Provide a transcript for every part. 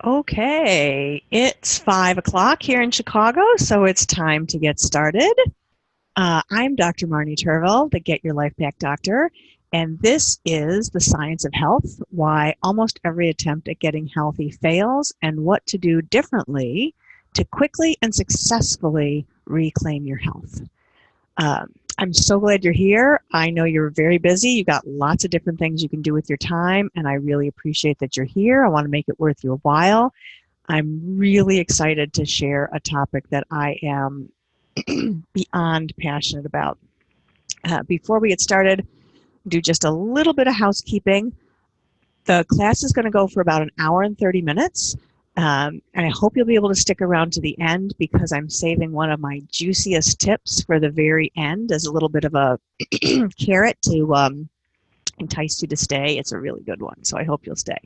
Okay, it's 5 o'clock here in Chicago, so it's time to get started. I'm Dr. Marnie Turville, the Get Your Life Back Doctor, and this is The Science of Health, why almost every attempt at getting healthy fails, and what to do differently to quickly and successfully reclaim your health. I'm so glad you're here. I know you're very busy. You've got lots of different things you can do with your time, and I really appreciate that you're here. I want to make it worth your while. I'm really excited to share a topic that I am beyond passionate about. Before we get started, do just a little bit of housekeeping. The class is going to go for about an hour and 30 minutes. And I hope you'll be able to stick around to the end because I'm saving one of my juiciest tips for the very end as a little bit of a carrot to entice you to stay. It's a really good one, so I hope you'll stay.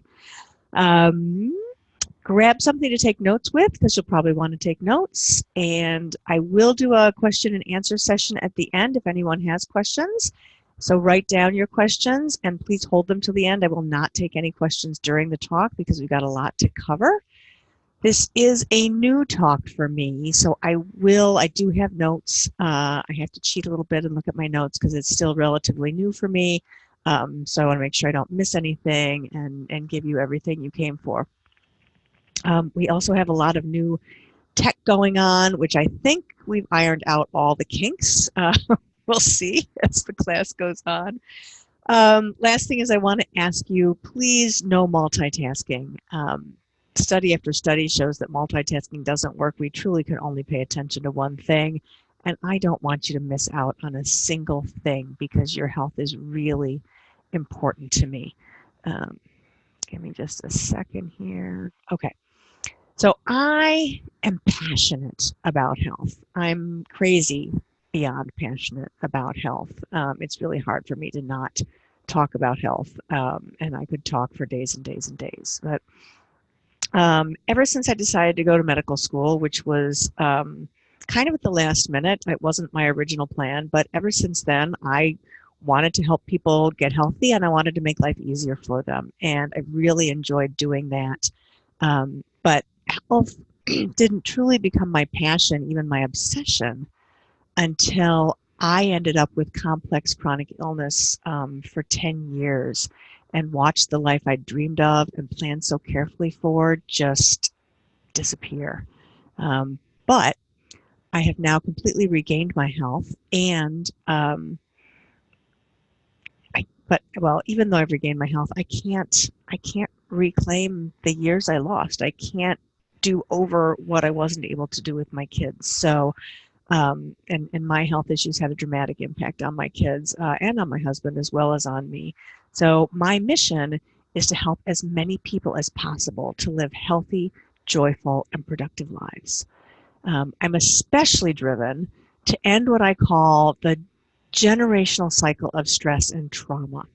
Grab something to take notes with because you'll probably want to take notes. And I will do a question and answer session at the end if anyone has questions. So write down your questions and please hold them till the end. I will not take any questions during the talk because we've got a lot to cover. This is a new talk for me, so I do have notes. I have to cheat a little bit and look at my notes because it's still relatively new for me. So I want to make sure I don't miss anything and give you everything you came for. We also have a lot of new tech going on, which I think we've ironed out all the kinks. We'll see as the class goes on. Last thing is I want to ask you, please no multitasking. Study after study shows that multitasking doesn't work. We truly can only pay attention to one thing. And I don't want you to miss out on a single thing because your health is really important to me. Give me just a second here. Okay. So I am passionate about health. I'm crazy beyond passionate about health. It's really hard for me to not talk about health. And I could talk for days and days and days. But ever since I decided to go to medical school, which was kind of at the last minute, it wasn't my original plan, but ever since then, I wanted to help people get healthy and I wanted to make life easier for them. And I really enjoyed doing that. But health didn't truly become my passion, even my obsession, until I ended up with complex chronic illness for 10 years and watched the life I dreamed of and planned so carefully for just disappear. But I have now completely regained my health and even though I've regained my health, I can't reclaim the years I lost. I can't do over what I wasn't able to do with my kids. So and my health issues had a dramatic impact on my kids and on my husband as well as on me. So my mission is to help as many people as possible to live healthy, joyful, and productive lives. I'm especially driven to end what I call the generational cycle of stress and trauma,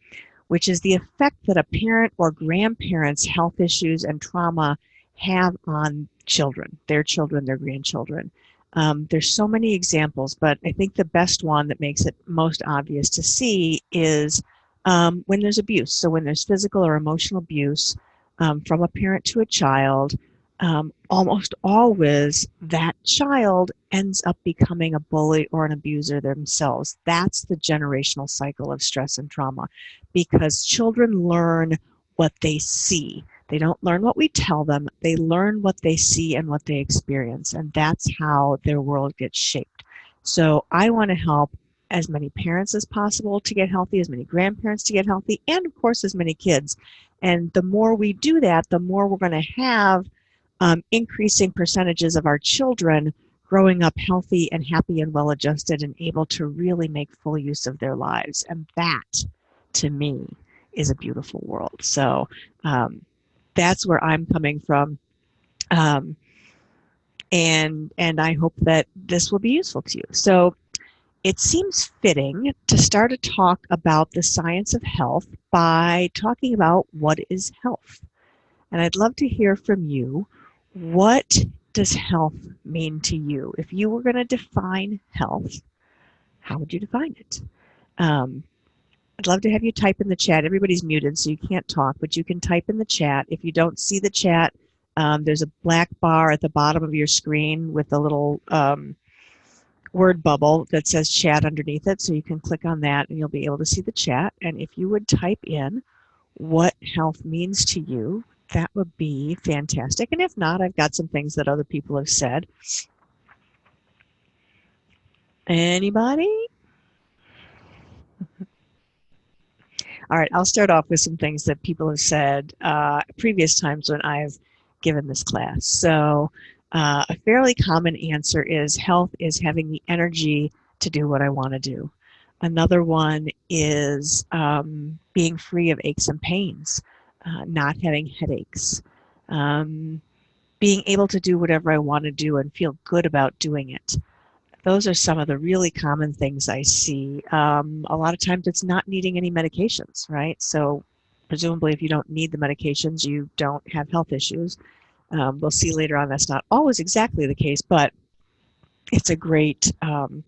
which is the effect that a parent or grandparent's health issues and trauma have on children, their grandchildren. There's so many examples, but I think the best one that makes it most obvious to see is when there's abuse. So when there's physical or emotional abuse from a parent to a child, almost always that child ends up becoming a bully or an abuser themselves. That's the generational cycle of stress and trauma because children learn what they see. They don't learn what we tell them. They learn what they see and what they experience, and that's how their world gets shaped. So I want to help as many parents as possible to get healthy, as many grandparents to get healthy, and of course, as many kids. And the more we do that, the more we're going to have increasing percentages of our children growing up healthy and happy and well-adjusted and able to really make full use of their lives. And that, to me, is a beautiful world. So that's where I'm coming from. And I hope that this will be useful to you. So it seems fitting to start a talk about the science of health by talking about what is health. And I'd love to hear from you. What does health mean to you? If you were going to define health, how would you define it? I'd love to have you type in the chat. Everybody's muted, so you can't talk, but you can type in the chat. If you don't see the chat, There's a black bar at the bottom of your screen with a little word bubble that says chat underneath it. So you can click on that and you'll be able to see the chat. And if you would type in what health means to you, that would be fantastic. And if not, I've got some things that other people have said. Anybody? All right, I'll start off with some things that people have said previous times when I've given this class. So a fairly common answer is health is having the energy to do what I want to do. Another one is being free of aches and pains, not having headaches, being able to do whatever I want to do and feel good about doing it. Those are some of the really common things I see. A lot of times it's not needing any medications, right? So presumably if you don't need the medications, you don't have health issues. We'll see later on that's not always exactly the case, but it's a great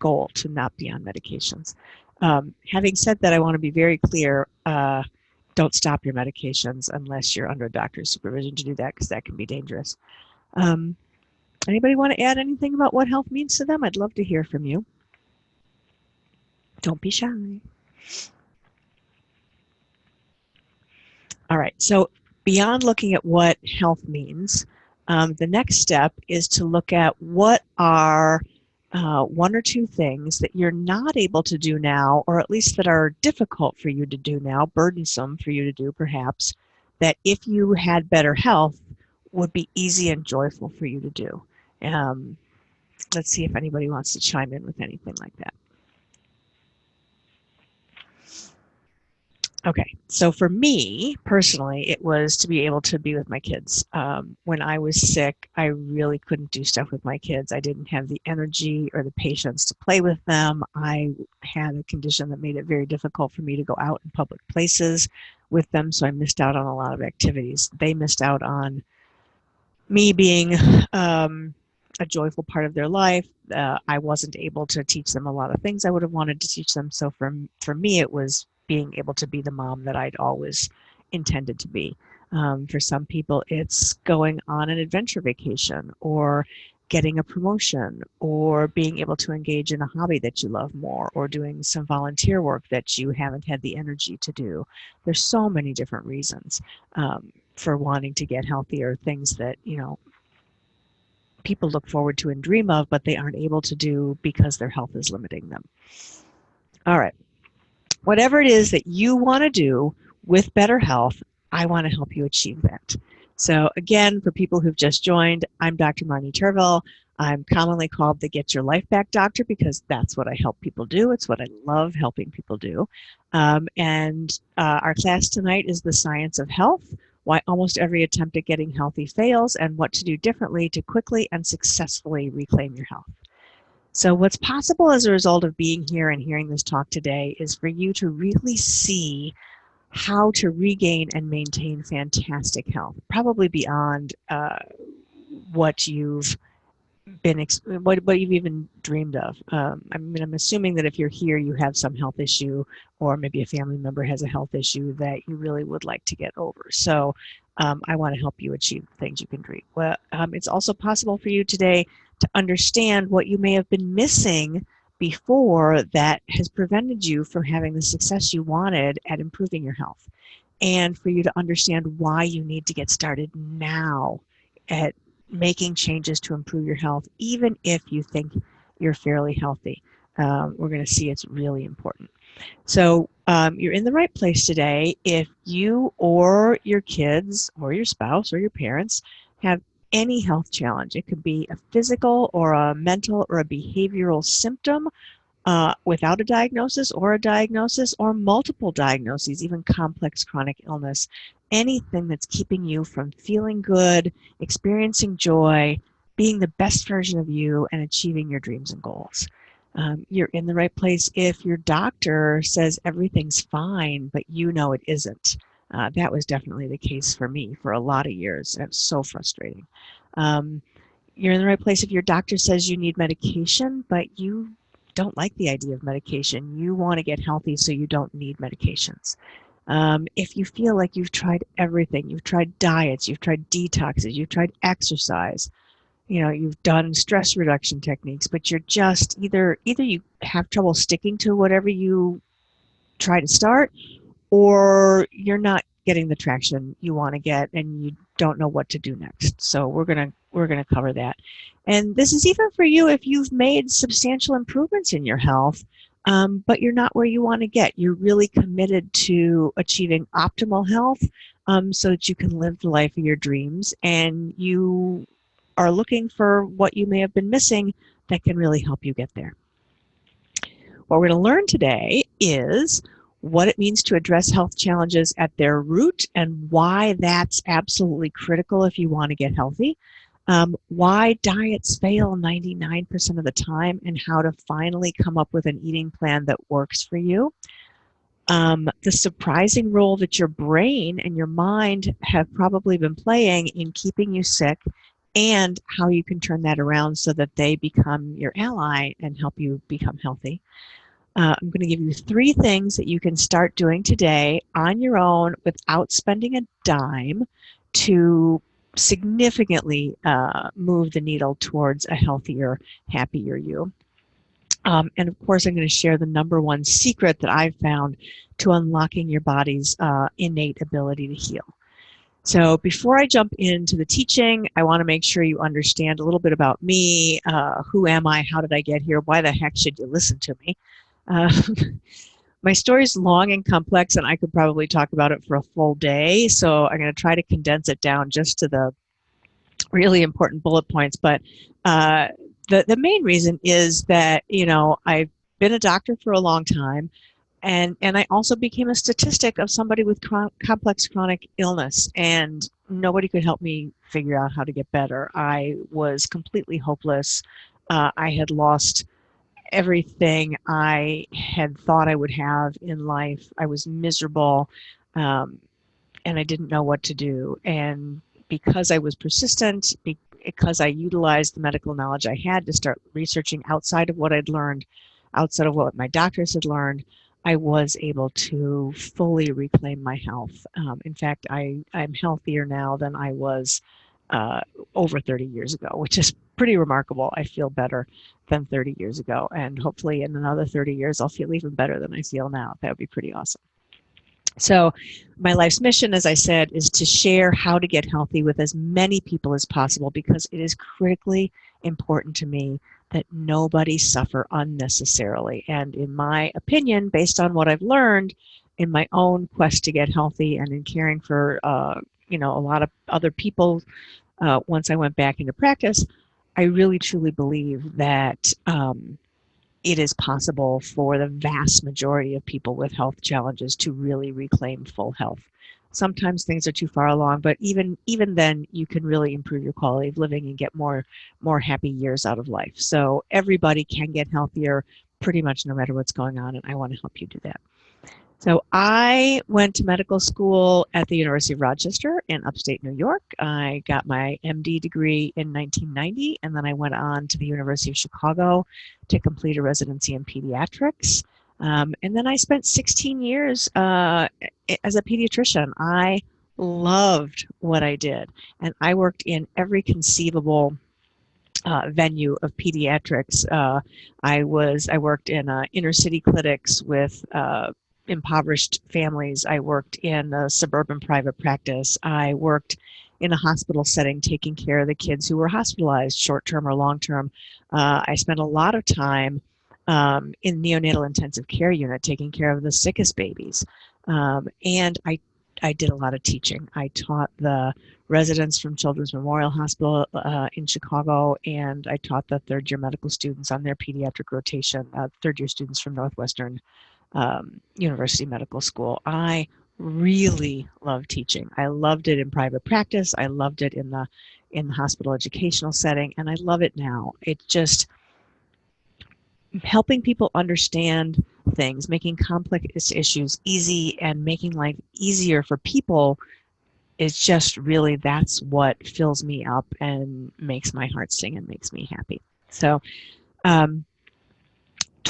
goal to not be on medications. Having said that, I want to be very clear, don't stop your medications unless you're under a doctor's supervision to do that, because that can be dangerous. Anybody want to add anything about what health means to them? I'd love to hear from you. Don't be shy. All right, so beyond looking at what health means, the next step is to look at what are one or two things that you're not able to do now, or at least that are difficult for you to do now, burdensome for you to do perhaps, that if you had better health would be easy and joyful for you to do. Let's see if anybody wants to chime in with anything like that. Okay, so for me personally, it was to be able to be with my kids. When I was sick, I really couldn't do stuff with my kids. I didn't have the energy or the patience to play with them. I had a condition that made it very difficult for me to go out in public places with them, so I missed out on a lot of activities. They missed out on me being a joyful part of their life. I wasn't able to teach them a lot of things I would have wanted to teach them. So for me, it was being able to be the mom that I'd always intended to be. For some people, it's going on an adventure vacation, or getting a promotion, or being able to engage in a hobby that you love more, or doing some volunteer work that you haven't had the energy to do. There's so many different reasons for wanting to get healthier, things that, you know, people look forward to and dream of, but they aren't able to do because their health is limiting them. All right. Whatever it is that you want to do with better health, I want to help you achieve that. So again, for people who've just joined, I'm Dr. Marnie Turville. I'm commonly called the Get Your Life Back Doctor because that's what I help people do. It's what I love helping people do. Our class tonight is the science of health, why almost every attempt at getting healthy fails, and what to do differently to quickly and successfully reclaim your health. So what's possible as a result of being here and hearing this talk today is for you to really see how to regain and maintain fantastic health, probably beyond what you've been, what you've even dreamed of. I'm assuming that if you're here, you have some health issue, or maybe a family member has a health issue that you really would like to get over. So I want to help you achieve the things you can dream. Well, it's also possible for you today to understand what you may have been missing before that has prevented you from having the success you wanted at improving your health, and for you to understand why you need to get started now at making changes to improve your health, even if you think you're fairly healthy. We're going to see it's really important. So you're in the right place today if you or your kids or your spouse or your parents have any health challenge. It could be a physical or a mental or a behavioral symptom without a diagnosis, or multiple diagnoses, even complex chronic illness. Anything that's keeping you from feeling good, experiencing joy, being the best version of you, and achieving your dreams and goals. You're in the right place if your doctor says everything's fine, but you know it isn't. That was definitely the case for me for a lot of years. It was so frustrating. You're in the right place if your doctor says you need medication, but you don't like the idea of medication. You want to get healthy so you don't need medications. If you feel like you've tried everything, you've tried diets, you've tried detoxes, you've tried exercise, you've done stress reduction techniques, but you're just either you have trouble sticking to whatever you try to start, or you're not getting the traction you want to get and you don't know what to do next. So we're gonna cover that. And this is even for you if you've made substantial improvements in your health, but you're not where you want to get. You're really committed to achieving optimal health, so that you can live the life of your dreams, and you are looking for what you may have been missing that can really help you get there. What we're going to learn today is what it means to address health challenges at their root and why that's absolutely critical if you want to get healthy, why diets fail 99% of the time, and how to finally come up with an eating plan that works for you. The surprising role that your brain and your mind have probably been playing in keeping you sick, and how you can turn that around so that they become your ally and help you become healthy. I'm going to give you 3 things that you can start doing today on your own without spending a dime to significantly move the needle towards a healthier, happier you. And of course, I'm going to share the #1 secret that I've found to unlocking your body's innate ability to heal. So before I jump into the teaching, I want to make sure you understand a little bit about me. Who am I? How did I get here? Why the heck should you listen to me? Uh, my story is long and complex, and I could probably talk about it for a full day. So I'm going to try to condense it down just to the really important bullet points. But the main reason is that, I've been a doctor for a long time. And I also became a statistic of somebody with complex chronic illness, and nobody could help me figure out how to get better. I was completely hopeless. I had lost everything I had thought I would have in life. I was miserable, and I didn't know what to do. And because I was persistent, because I utilized the medical knowledge I had to start researching outside of what I'd learned, outside of what my doctors had learned, I was able to fully reclaim my health. In fact, I'm healthier now than I was over 30 years ago, which is pretty remarkable. I feel better than 30 years ago. And hopefully in another 30 years, I'll feel even better than I feel now. That would be pretty awesome. So my life's mission, as I said, is to share how to get healthy with as many people as possible, because it is critically important to me that nobody suffer unnecessarily. And in my opinion, based on what I've learned in my own quest to get healthy and in caring for a lot of other people once I went back into practice, I really truly believe that it is possible for the vast majority of people with health challenges to really reclaim full health. Sometimes things are too far along, but even then, you can really improve your quality of living and get more happy years out of life. So everybody can get healthier pretty much no matter what's going on, and I want to help you do that. So I went to medical school at the University of Rochester in upstate New York. I got my MD degree in 1990, and then I went on to the University of Chicago to complete a residency in pediatrics. And then I spent 16 years as a pediatrician. I loved what I did, and I worked in every conceivable venue of pediatrics. I worked in inner city clinics with impoverished families. I worked in a suburban private practice. I worked in a hospital setting taking care of the kids who were hospitalized, short-term or long-term. I spent a lot of time in neonatal intensive care unit taking care of the sickest babies. And I did a lot of teaching. I taught the residents from Children's Memorial Hospital in Chicago, and I taught the third-year medical students on their pediatric rotation, third-year students from Northwestern University Medical School. I really loved teaching. I loved it in private practice. I loved it in the hospital educational setting, and I love it now. It's just helping people understand things, making complex issues easy, and making life easier for people is just really, that's what fills me up and makes my heart sing and makes me happy. So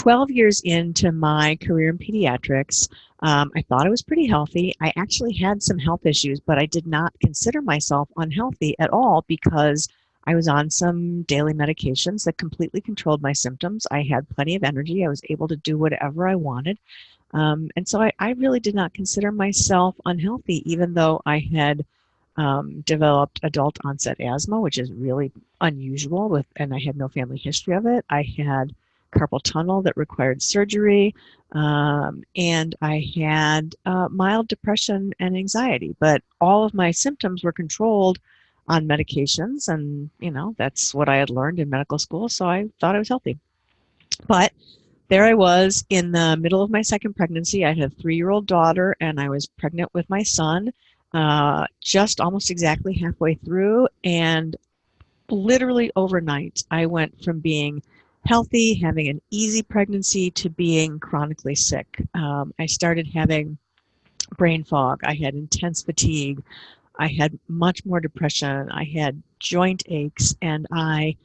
12 years into my career in pediatrics, I thought I was pretty healthy. I actually had some health issues, but I did not consider myself unhealthy at all because I was on some daily medications that completely controlled my symptoms. I had plenty of energy. I was able to do whatever I wanted. And so I really did not consider myself unhealthy, even though I had developed adult onset asthma, which is really unusual and I had no family history of it. I had carpal tunnel that required surgery, and I had mild depression and anxiety, but all of my symptoms were controlled on medications, and that's what I had learned in medical school, so I thought I was healthy. But there I was in the middle of my second pregnancy. I had a 3-year-old daughter, and I was pregnant with my son, just almost exactly halfway through. And literally overnight, I went from being healthy, having an easy pregnancy, to being chronically sick. I started having brain fog. I had intense fatigue. I had much more depression. I had joint aches, and I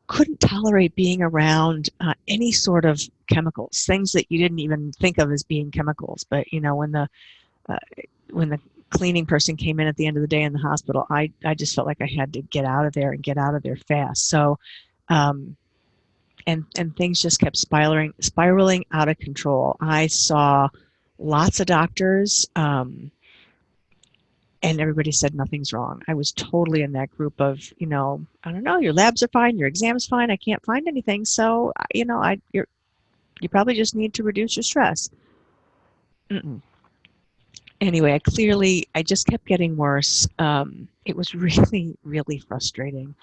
couldn't tolerate being around any sort of chemicals, things that you didn't even think of as being chemicals. But uh, when the cleaning person came in at the end of the day in the hospital, I just felt like I had to get out of there and get out of there fast. So, um, and things just kept spiraling out of control. I saw lots of doctors. And everybody said nothing's wrong. I was totally in that group of, I don't know, your labs are fine, your exam's fine, I can't find anything. So, you probably just need to reduce your stress. Mm-mm. Anyway, I just kept getting worse. It was really, really frustrating.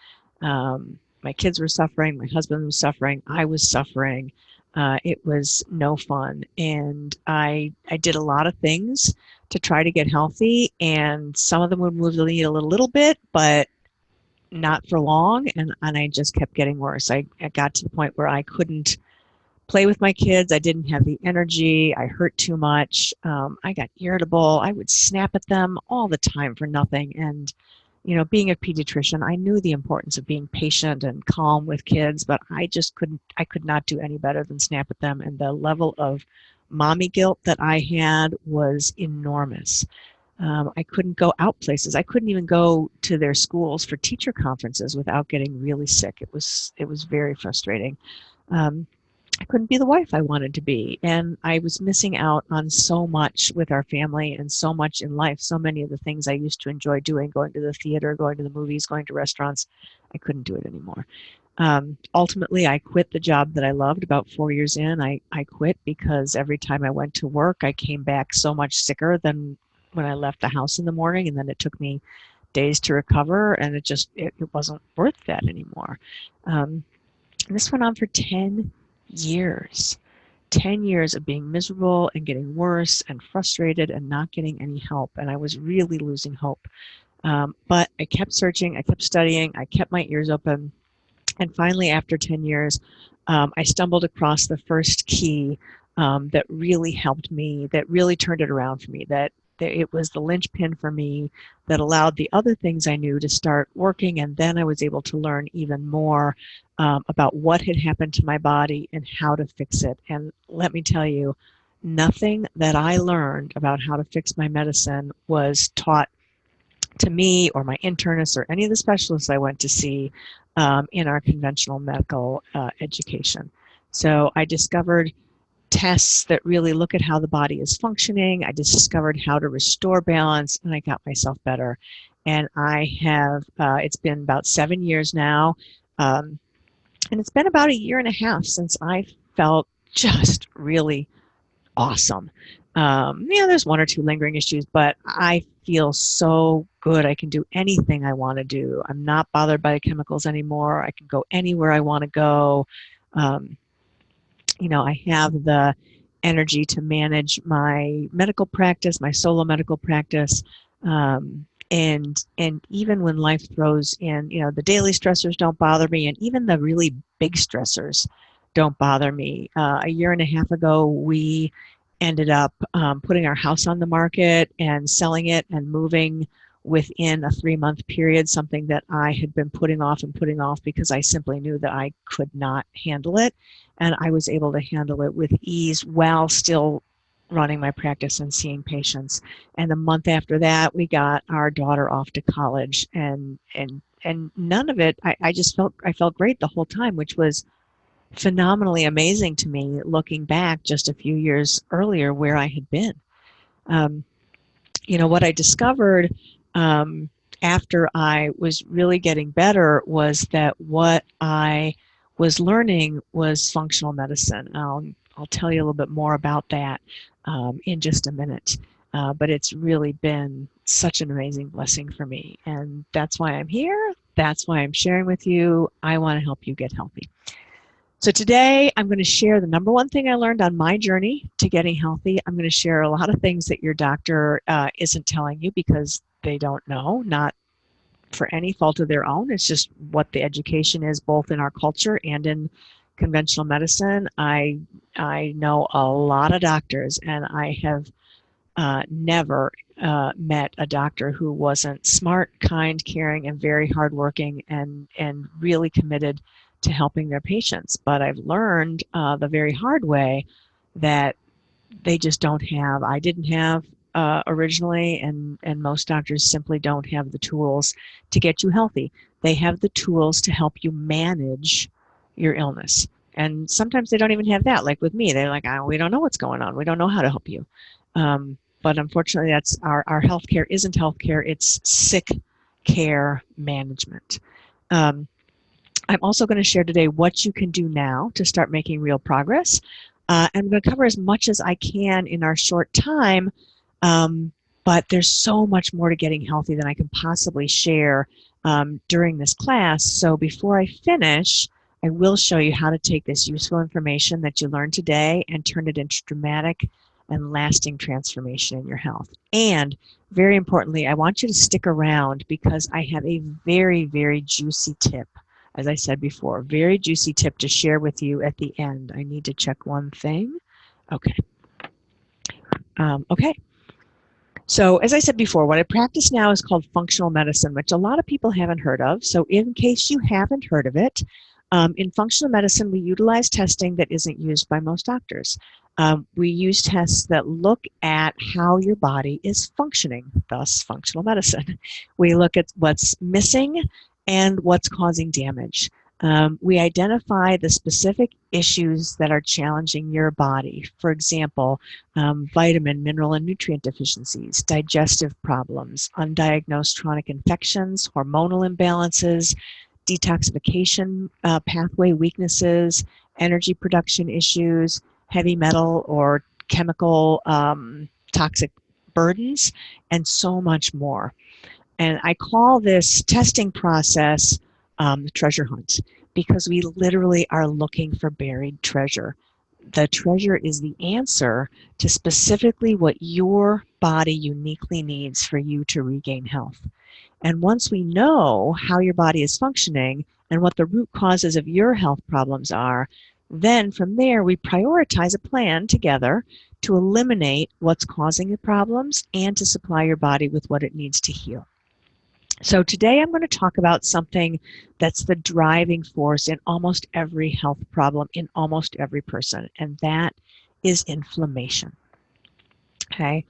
My kids were suffering, my husband was suffering, I was suffering. It was no fun. And I did a lot of things to try to get healthy, and some of them would move the needle a little bit, but not for long. And I just kept getting worse. I got to the point where I couldn't play with my kids. I didn't have the energy. I hurt too much. I got irritable. I would snap at them all the time for nothing. And, being a pediatrician, I knew the importance of being patient and calm with kids, but I could not do any better than snap at them. And the level of mommy guilt that I had was enormous. I couldn't go out places. I couldn't even go to their schools for teacher conferences without getting really sick. It was very frustrating. Um, I couldn't be the wife I wanted to be. And I was missing out on so much with our family and so much in life. So many of the things I used to enjoy doing, going to the theater, going to the movies, going to restaurants, I couldn't do it anymore. Ultimately, I quit the job that I loved. About 4 years in, I quit because every time I went to work, I came back so much sicker than when I left the house in the morning. And then it took me days to recover, and it wasn't worth that anymore. And this went on for 10 years. 10 years of being miserable and getting worse and frustrated and not getting any help. And I was really losing hope. But I kept searching, I kept studying, I kept my ears open. And finally, after 10 years, I stumbled across the first key that really helped me, that really turned it around for me, that it was the linchpin for me that allowed the other things I knew to start working. And then I was able to learn even more about what had happened to my body and how to fix it. And let me tell you, nothing that I learned about how to fix my medicine was taught to me or my internist or any of the specialists I went to see in our conventional medical education. So I discovered tests that really look at how the body is functioning. I discovered how to restore balance, and I got myself better. And I have, it's been about 7 years now, and it's been about a year and a half since I felt just really awesome. There's one or two lingering issues, but I feel so good. I can do anything I want to do. I'm not bothered by the chemicals anymore. I can go anywhere I want to go. Um, I have the energy to manage my medical practice, my solo medical practice. And even when life throws in, the daily stressors don't bother me, and even the really big stressors don't bother me. A year and a half ago, we ended up putting our house on the market and selling it and moving within a 3-month period, something that I had been putting off and putting off because I simply knew that I could not handle it. And I was able to handle it with ease while still running my practice and seeing patients. And a month after that, we got our daughter off to college, and none of it, I felt great the whole time, which was phenomenally amazing to me looking back just a few years earlier where I had been. Um, what I discovered after I was really getting better was that what I was learning was functional medicine. I'll tell you a little bit more about that in just a minute. But it's really been such an amazing blessing for me. And that's why I'm here. That's why I'm sharing with you. I want to help you get healthy. So today I'm going to share the number one thing I learned on my journey to getting healthy. I'm going to share a lot of things that your doctor isn't telling you because they don't know, not for any fault of their own. It's just what the education is, both in our culture and in conventional medicine. I know a lot of doctors, and I have never met a doctor who wasn't smart, kind, caring, and very hardworking, and really committed to helping their patients. But I've learned the very hard way that they just don't have. I didn't have originally, and most doctors simply don't have the tools to get you healthy. They have the tools to help you manage your illness. And sometimes they don't even have that. Like with me, they're like, oh, we don't know what's going on. We don't know how to help you. But unfortunately, that's our healthcare isn't healthcare. It's sick care management. I'm also going to share today what you can do now to start making real progress. I'm going to cover as much as I can in our short time, but there's so much more to getting healthy than I can possibly share during this class. So before I finish, I will show you how to take this useful information that you learned today and turn it into dramatic and lasting transformation in your health. And very importantly, I want you to stick around because I have a very, very juicy tip. As I said before, very juicy tip to share with you at the end. I need to check one thing. Okay. Okay. So as I said before, what I practice now is called functional medicine, which a lot of people haven't heard of. So in case you haven't heard of it, in functional medicine, we utilize testing that isn't used by most doctors. We use tests that look at how your body is functioning, thus functional medicine. We look at what's missing and what's causing damage. We identify the specific issues that are challenging your body. For example, vitamin, mineral, and nutrient deficiencies, digestive problems, undiagnosed chronic infections, hormonal imbalances, detoxification pathway weaknesses, energy production issues, heavy metal or chemical toxic burdens, and so much more. And I call this testing process the treasure hunt because we literally are looking for buried treasure. The treasure is the answer to specifically what your body uniquely needs for you to regain health. And once we know how your body is functioning and what the root causes of your health problems are, then from there we prioritize a plan together to eliminate what's causing the problems and to supply your body with what it needs to heal. So today I'm going to talk about something that's the driving force in almost every health problem in almost every person, and that is inflammation. Okay,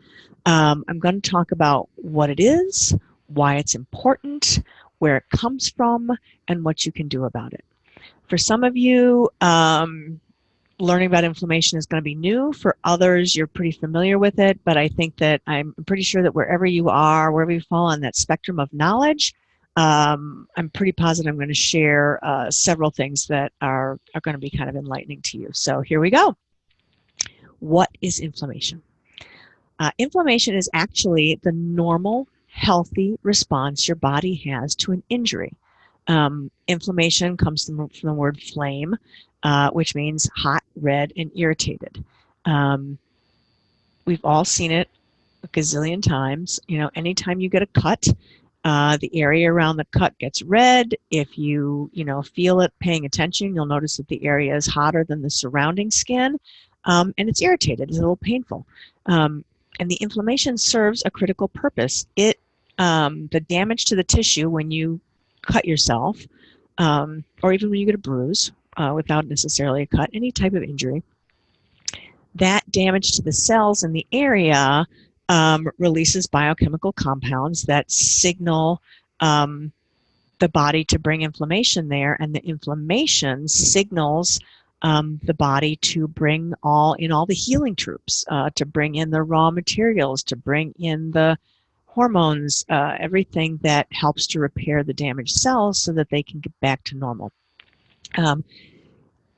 I'm going to talk about what it is, why it's important, where it comes from, and what you can do about it. For some of you, learning about inflammation is going to be new. For others, you're pretty familiar with it, but I think that I'm pretty sure that wherever you are, wherever you fall on that spectrum of knowledge, I'm pretty positive I'm going to share several things that are going to be kind of enlightening to you. So here we go. What is inflammation? Inflammation is actually the normal, healthy response your body has to an injury. Inflammation comes from the word flame, which means hot, red, and irritated. We've all seen it a gazillion times. You know, anytime you get a cut, the area around the cut gets red. If you feel it paying attention, you'll notice that the area is hotter than the surrounding skin, and it's irritated. It's a little painful. And the inflammation serves a critical purpose. It The damage to the tissue when you cut yourself, or even when you get a bruise without necessarily a cut, any type of injury, that damage to the cells in the area releases biochemical compounds that signal the body to bring inflammation there, and the inflammation signals the body to bring all the healing troops, to bring in the raw materials, to bring in the hormones, everything that helps to repair the damaged cells so that they can get back to normal.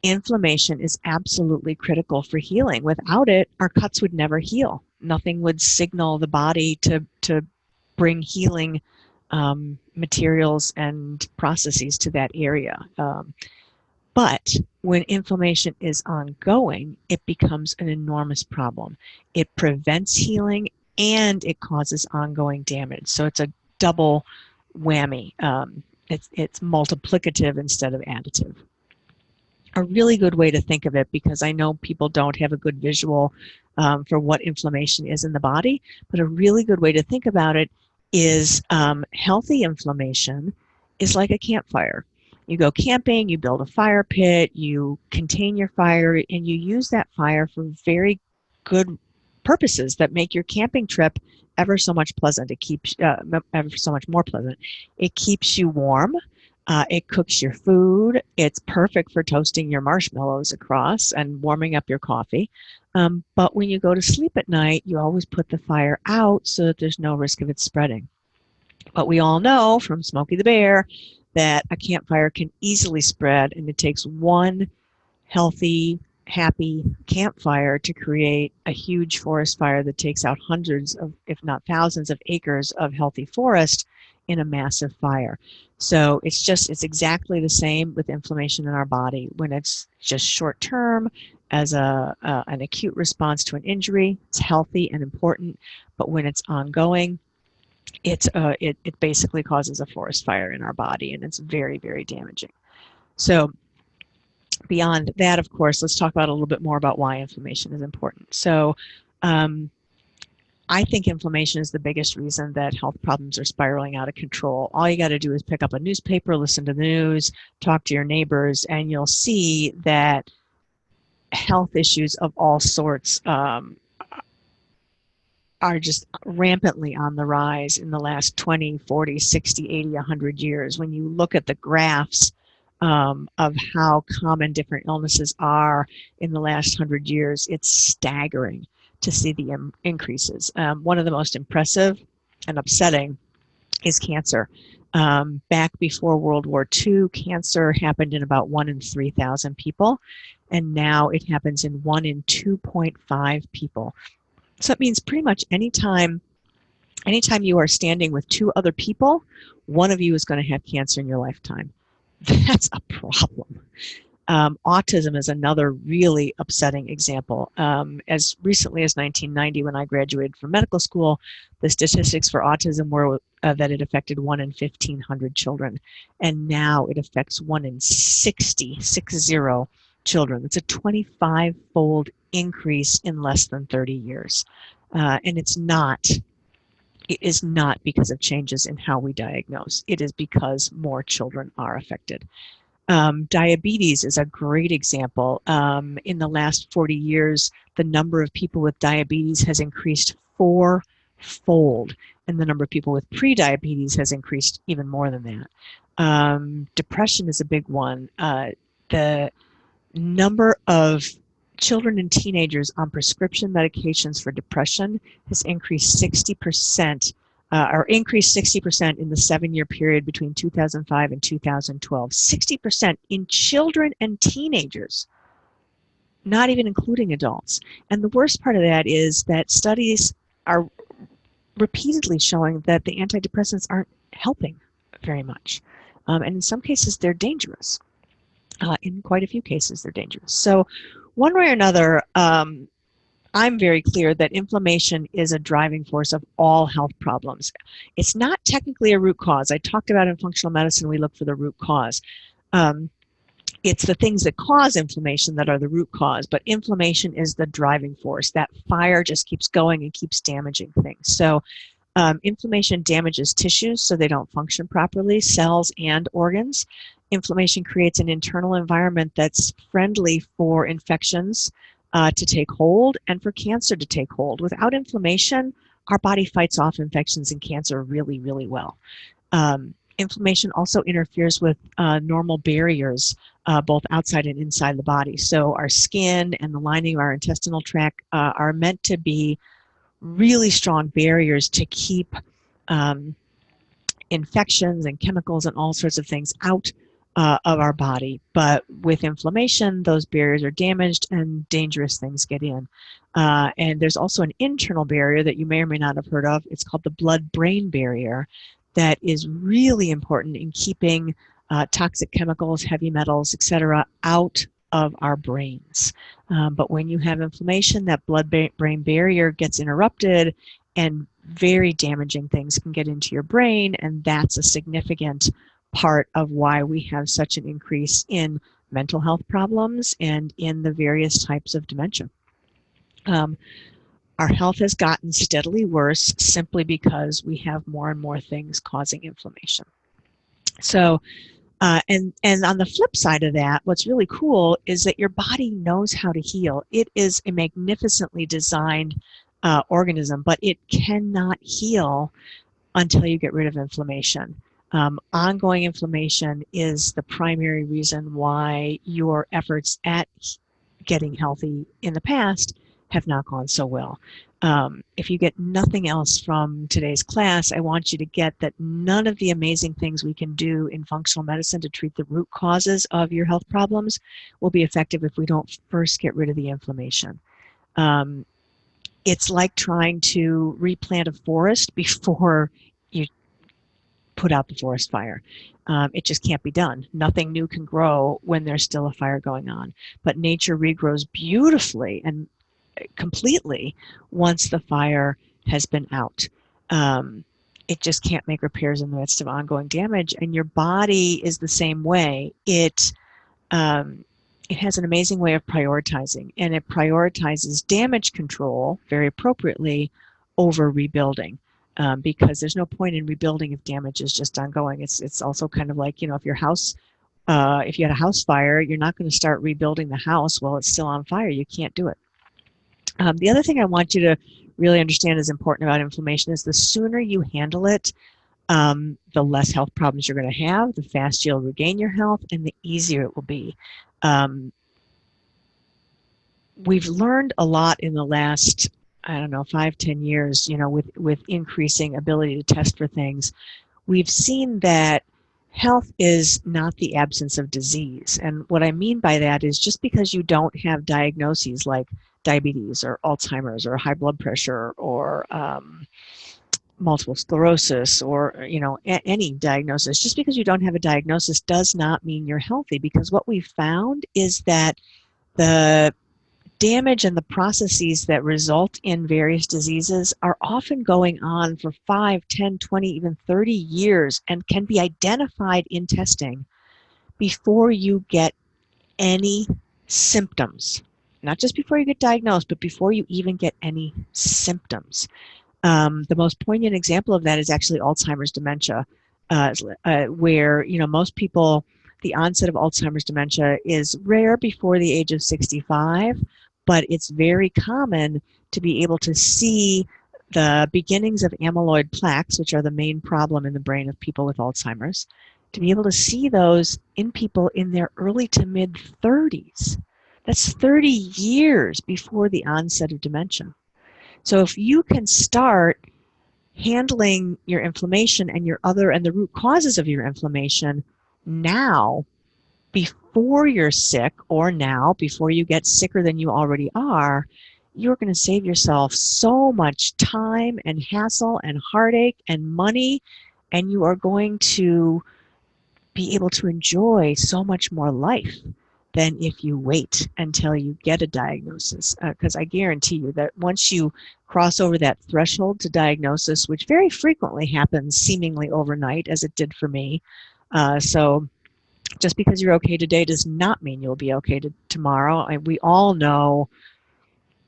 Inflammation is absolutely critical for healing. Without it, our cuts would never heal. Nothing would signal the body to bring healing materials and processes to that area. But when inflammation is ongoing, it becomes an enormous problem. It prevents healing and it causes ongoing damage. So it's a double whammy. It's multiplicative instead of additive. A really good way to think of it, because I know people don't have a good visual for what inflammation is in the body, but a really good way to think about it is healthy inflammation is like a campfire. You go camping, you build a fire pit, you contain your fire, and you use that fire for very good purposes that make your camping trip ever so much pleasant. It keeps ever so much more pleasant. It keeps you warm. It cooks your food. It's perfect for toasting your marshmallows across and warming up your coffee. But when you go to sleep at night, you always put the fire out so that there's no risk of it spreading. But we all know from Smokey the Bear that a campfire can easily spread, and it takes one healthy, happy campfire to create a huge forest fire that takes out hundreds of, if not thousands of acres of healthy forest in a massive fire. So it's exactly the same with inflammation in our body. When it's just short term as an acute response to an injury, it's healthy and important. But when it's ongoing, it basically causes a forest fire in our body, and it's very, very damaging. So beyond that, of course, let's talk about a little bit more about why inflammation is important. So I think inflammation is the biggest reason that health problems are spiraling out of control. All you got to do is pick up a newspaper, listen to the news, talk to your neighbors, and you'll see that health issues of all sorts are just rampantly on the rise in the last 20, 40, 60, 80, 100 years. When you look at the graphs of how common different illnesses are in the last 100 years, it's staggering to see the increases. One of the most impressive and upsetting is cancer. Back before World War II, cancer happened in about 1 in 3,000 people, and now it happens in 1 in 2.5 people. So that means pretty much anytime you are standing with two other people, one of you is going to have cancer in your lifetime. That's a problem. Autism is another really upsetting example. As recently as 1990, when I graduated from medical school, the statistics for autism were that it affected 1 in 1,500 children. And now it affects 1 in 60 children. It's a 25-fold increase in less than 30 years. And it is not because of changes in how we diagnose. It is because more children are affected. Diabetes is a great example. In the last 40 years, the number of people with diabetes has increased 4-fold, and the number of people with prediabetes has increased even more than that. Depression is a big one. The number of children and teenagers on prescription medications for depression has increased 60%. Increased 60% in the 7-year period between 2005 and 2012. 60% in children and teenagers, not even including adults. And the worst part of that is that studies are repeatedly showing that the antidepressants aren't helping very much. And in some cases, they're dangerous. In quite a few cases, they're dangerous. So one way or another, I'm very clear that inflammation is a driving force of all health problems. It's not technically a root cause. I talked about in functional medicine, we look for the root cause. It's the things that cause inflammation that are the root cause, but inflammation is the driving force. That fire just keeps going and keeps damaging things. So Inflammation damages tissues so they don't function properly, cells and organs. Inflammation creates an internal environment that's friendly for infections to take hold and for cancer to take hold. Without inflammation, our body fights off infections and cancer really, really well. Inflammation also interferes with normal barriers, both outside and inside the body. So our skin and the lining of our intestinal tract are meant to be really strong barriers to keep infections and chemicals and all sorts of things out of our body. But with inflammation, those barriers are damaged and dangerous things get in. And there's also an internal barrier that you may or may not have heard of. It's called the blood-brain barrier that is really important in keeping toxic chemicals, heavy metals, etc., out of our brains. But when you have inflammation, that blood-brain barrier gets interrupted and very damaging things can get into your brain, and that's a significant part of why we have such an increase in mental health problems and in the various types of dementia. Our health has gotten steadily worse simply because we have more and more things causing inflammation. So, and on the flip side of that, what's really cool is that your body knows how to heal. It is a magnificently designed organism, but it cannot heal until you get rid of inflammation. Ongoing inflammation is the primary reason why your efforts at getting healthy in the past have not gone so well. If you get nothing else from today's class, I want you to get that none of the amazing things we can do in functional medicine to treat the root causes of your health problems will be effective if we don't first get rid of the inflammation. It's like trying to replant a forest before you put out the forest fire. It just can't be done. Nothing new can grow when there's still a fire going on. But nature regrows beautifully and completely once the fire has been out. It just can't make repairs in the midst of ongoing damage. And your body is the same way. It has an amazing way of prioritizing, and it prioritizes damage control very appropriately over rebuilding. Because there's no point in rebuilding if damage is just ongoing. It's also kind of like, if your house, if you had a house fire, you're not going to start rebuilding the house while it's still on fire. You can't do it. The other thing I want you to really understand is important about inflammation is the sooner you handle it, the less health problems you're going to have, the faster you'll regain your health, and the easier it will be. We've learned a lot in the last 5-10 years, with increasing ability to test for things. We've seen that health is not the absence of disease. And what I mean by that is just because you don't have diagnoses like diabetes or Alzheimer's or high blood pressure or multiple sclerosis or, any diagnosis, just because you don't have a diagnosis does not mean you're healthy, because what we've found is that the damage and the processes that result in various diseases are often going on for 5, 10, 20, even 30 years and can be identified in testing before you get any symptoms. Not just before you get diagnosed, but before you even get any symptoms. The most poignant example of that is actually Alzheimer's dementia, where, most people, the onset of Alzheimer's dementia is rare before the age of 65, but it's very common to be able to see the beginnings of amyloid plaques, which are the main problem in the brain of people with Alzheimer's, to be able to see those in people in their early to mid 30s. That's 30 years before the onset of dementia. So if you can start handling your inflammation and the root causes of your inflammation now, before you're sick, or now before you get sicker than you already are, you're going to save yourself so much time and hassle and heartache and money, and you are going to be able to enjoy so much more life than if you wait until you get a diagnosis. Because I guarantee you that once you cross over that threshold to diagnosis, which very frequently happens seemingly overnight, as it did for me, so just because you're okay today does not mean you'll be okay tomorrow. We all know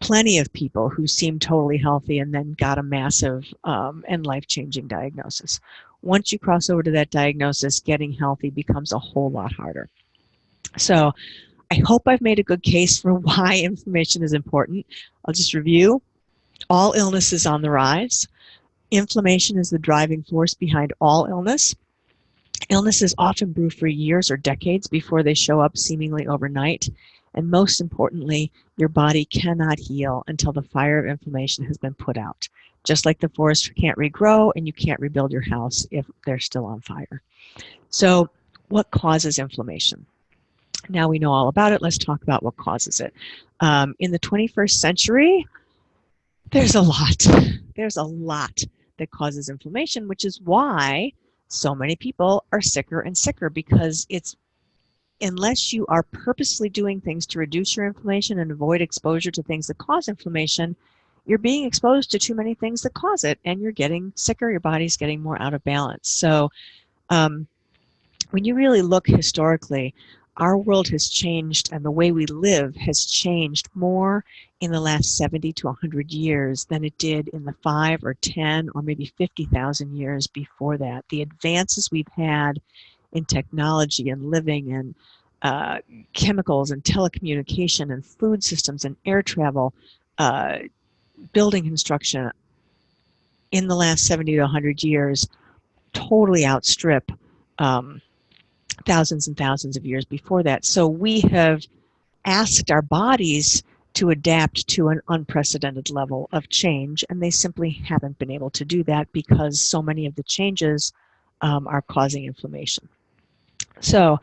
plenty of people who seemed totally healthy and then got a massive and life-changing diagnosis. Once you cross over to that diagnosis, getting healthy becomes a whole lot harder. So I hope I've made a good case for why inflammation is important. I'll just review. All illness is on the rise. Inflammation is the driving force behind all illness. Illnesses often brew for years or decades before they show up seemingly overnight. And most importantly, your body cannot heal until the fire of inflammation has been put out. Just like the forest can't regrow and you can't rebuild your house if they're still on fire. So what causes inflammation? Now we know all about it. Let's talk about what causes it. In the 21st century, there's a lot. There's a lot that causes inflammation, which is why so many people are sicker and sicker, because it's unless you are purposely doing things to reduce your inflammation and avoid exposure to things that cause inflammation, you're being exposed to too many things that cause it, and you're getting sicker, your body's getting more out of balance. So when you really look historically, our world has changed and the way we live has changed more in the last 70 to 100 years than it did in the 5 or 10 or maybe 50,000 years before that. The advances we've had in technology and living and chemicals and telecommunication and food systems and air travel, building construction in the last 70 to 100 years totally outstrip thousands and thousands of years before that. So we have asked our bodies to adapt to an unprecedented level of change, and they simply haven't been able to do that because so many of the changes are causing inflammation. So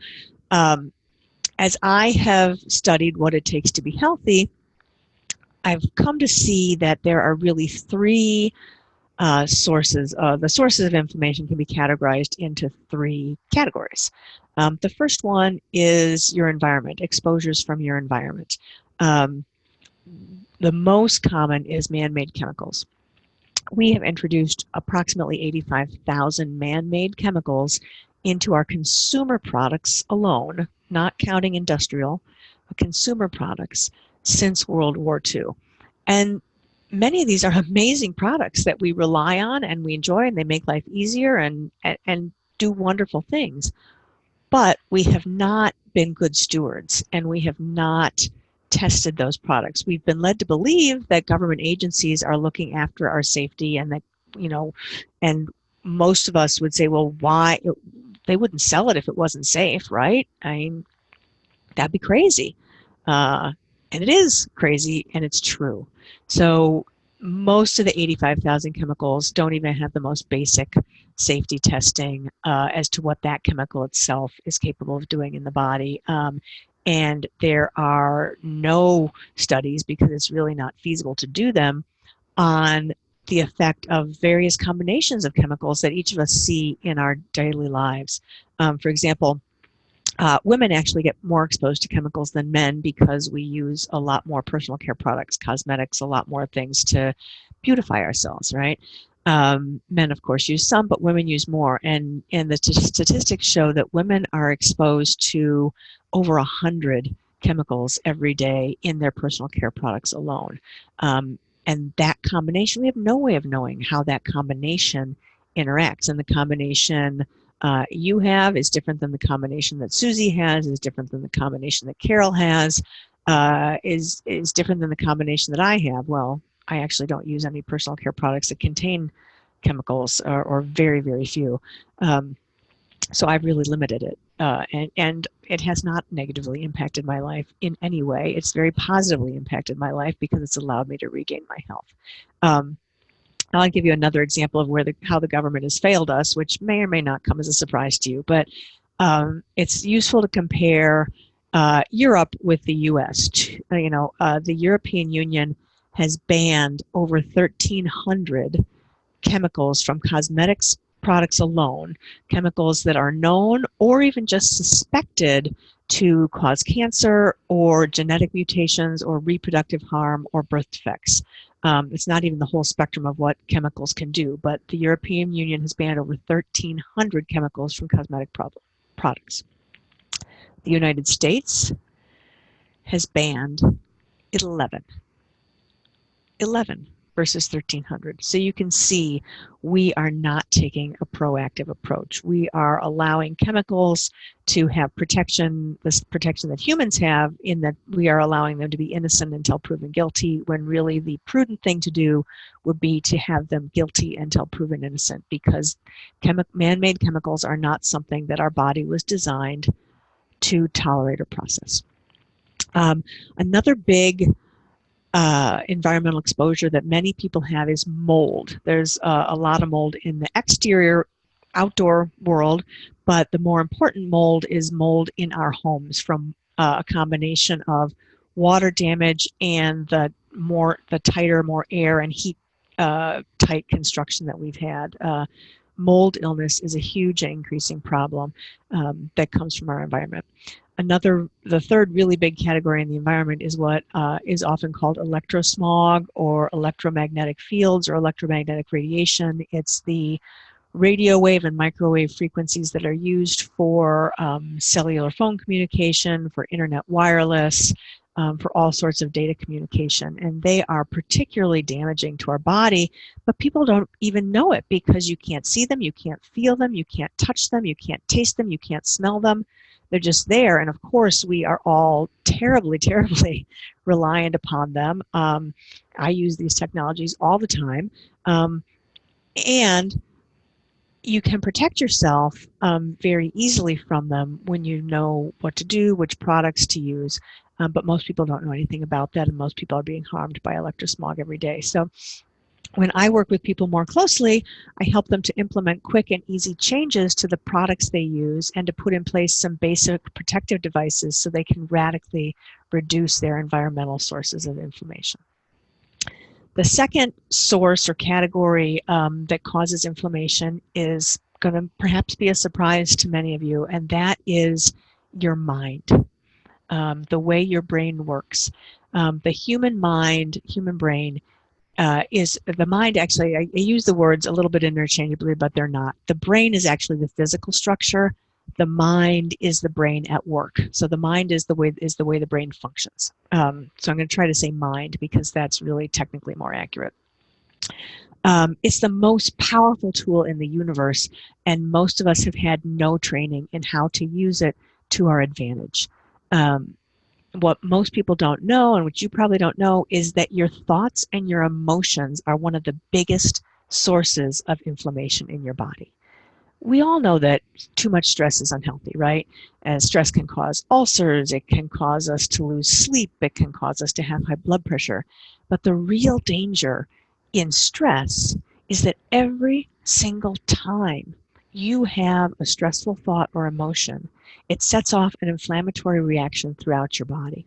as I have studied what it takes to be healthy, I've come to see that there are really three sources. The sources of inflammation can be categorized into three categories. The first one is your environment, exposures from your environment. The most common is man-made chemicals. We have introduced approximately 85,000 man-made chemicals into our consumer products alone, not counting industrial, but consumer products since World War II. And many of these are amazing products that we rely on and we enjoy, and they make life easier and do wonderful things. But we have not been good stewards, and we have not tested those products. We've been led to believe that government agencies are looking after our safety, and that, and most of us would say, well, why? They wouldn't sell it if it wasn't safe, right? I mean, that'd be crazy. And it is crazy, and it's true. So most of the 85,000 chemicals don't even have the most basic safety testing as to what that chemical itself is capable of doing in the body. And there are no studies, because it's really not feasible to do them, on the effect of various combinations of chemicals that each of us see in our daily lives. For example, women actually get more exposed to chemicals than men because we use a lot more personal care products, cosmetics, a lot more things to beautify ourselves, right? Men, of course, use some, but women use more. And the statistics show that women are exposed to over 100 chemicals every day in their personal care products alone. And that combination, we have no way of knowing how that combination interacts. And the combination you have is different than the combination that Susie has, is different than the combination that Carol has, is different than the combination that I have. Well, I actually don't use any personal care products that contain chemicals, or very, very few. So I've really limited it, and it has not negatively impacted my life in any way. It's very positively impacted my life because it's allowed me to regain my health. I'll give you another example of how the government has failed us, which may or may not come as a surprise to you, but it's useful to compare Europe with the U.S. The European Union has banned over 1,300 chemicals from cosmetics products alone, chemicals that are known or even just suspected to cause cancer or genetic mutations or reproductive harm or birth defects. It's not even the whole spectrum of what chemicals can do, but the European Union has banned over 1,300 chemicals from cosmetic products. The United States has banned 11. 11 versus 1,300. So you can see we are not taking a proactive approach. We are allowing chemicals to have protection, this protection that humans have, in that we are allowing them to be innocent until proven guilty, when really the prudent thing to do would be to have them guilty until proven innocent, because man-made chemicals are not something that our body was designed to tolerate or process. Another big environmental exposure that many people have is mold. There's a lot of mold in the exterior outdoor world, but the more important mold is mold in our homes from a combination of water damage and the tighter, more air and heat tight construction that we've had. Mold illness is a huge increasing problem that comes from our environment. The third really big category in the environment is what is often called electrosmog or electromagnetic fields or electromagnetic radiation. It's the radio wave and microwave frequencies that are used for cellular phone communication, for internet wireless, for all sorts of data communication. And they are particularly damaging to our body, but people don't even know it because you can't see them, you can't feel them, you can't touch them, you can't taste them, you can't smell them. They're just there. And of course, we are all terribly, terribly reliant upon them. I use these technologies all the time. And you can protect yourself very easily from them when you know what to do, which products to use. But most people don't know anything about that, and most people are being harmed by electrosmog every day. So when I work with people more closely, I help them to implement quick and easy changes to the products they use and to put in place some basic protective devices so they can radically reduce their environmental sources of inflammation. The second source or category that causes inflammation is going to perhaps be a surprise to many of you, and that is your mind, the way your brain works. The human mind, human brain, is the mind actually, I use the words a little bit interchangeably, but they're not. The brain is actually the physical structure. The mind is the brain at work. So the mind is the way the brain functions. So I'm going to try to say mind because that's really technically more accurate. It's the most powerful tool in the universe, and most of us have had no training in how to use it to our advantage. What most people don't know, and what you probably don't know, is that your thoughts and your emotions are one of the biggest sources of inflammation in your body. We all know that too much stress is unhealthy, right? And stress can cause ulcers, it can cause us to lose sleep, it can cause us to have high blood pressure. But the real danger in stress is that every single time you have a stressful thought or emotion, it sets off an inflammatory reaction throughout your body.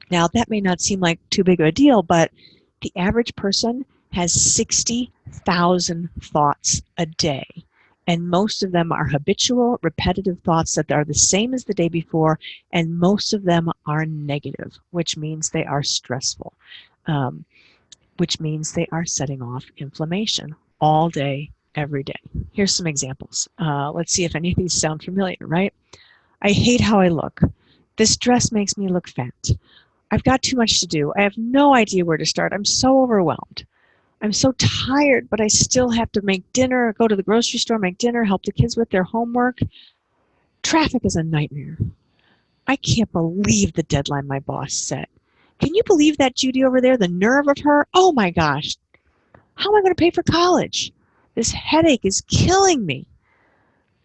Now, that may not seem like too big of a deal, but the average person has 60,000 thoughts a day. And most of them are habitual, repetitive thoughts that are the same as the day before, and most of them are negative, which means they are stressful, which means they are setting off inflammation all day, every day. Here's some examples. Let's see if any of these sound familiar, right? I hate how I look. This dress makes me look fat. I've got too much to do. I have no idea where to start. I'm so overwhelmed. I'm so tired, but I still have to make dinner, go to the grocery store, make dinner, help the kids with their homework. Traffic is a nightmare. I can't believe the deadline my boss set. Can you believe that, Judy over there? The nerve of her. Oh my gosh. How am I going to pay for college? This headache is killing me.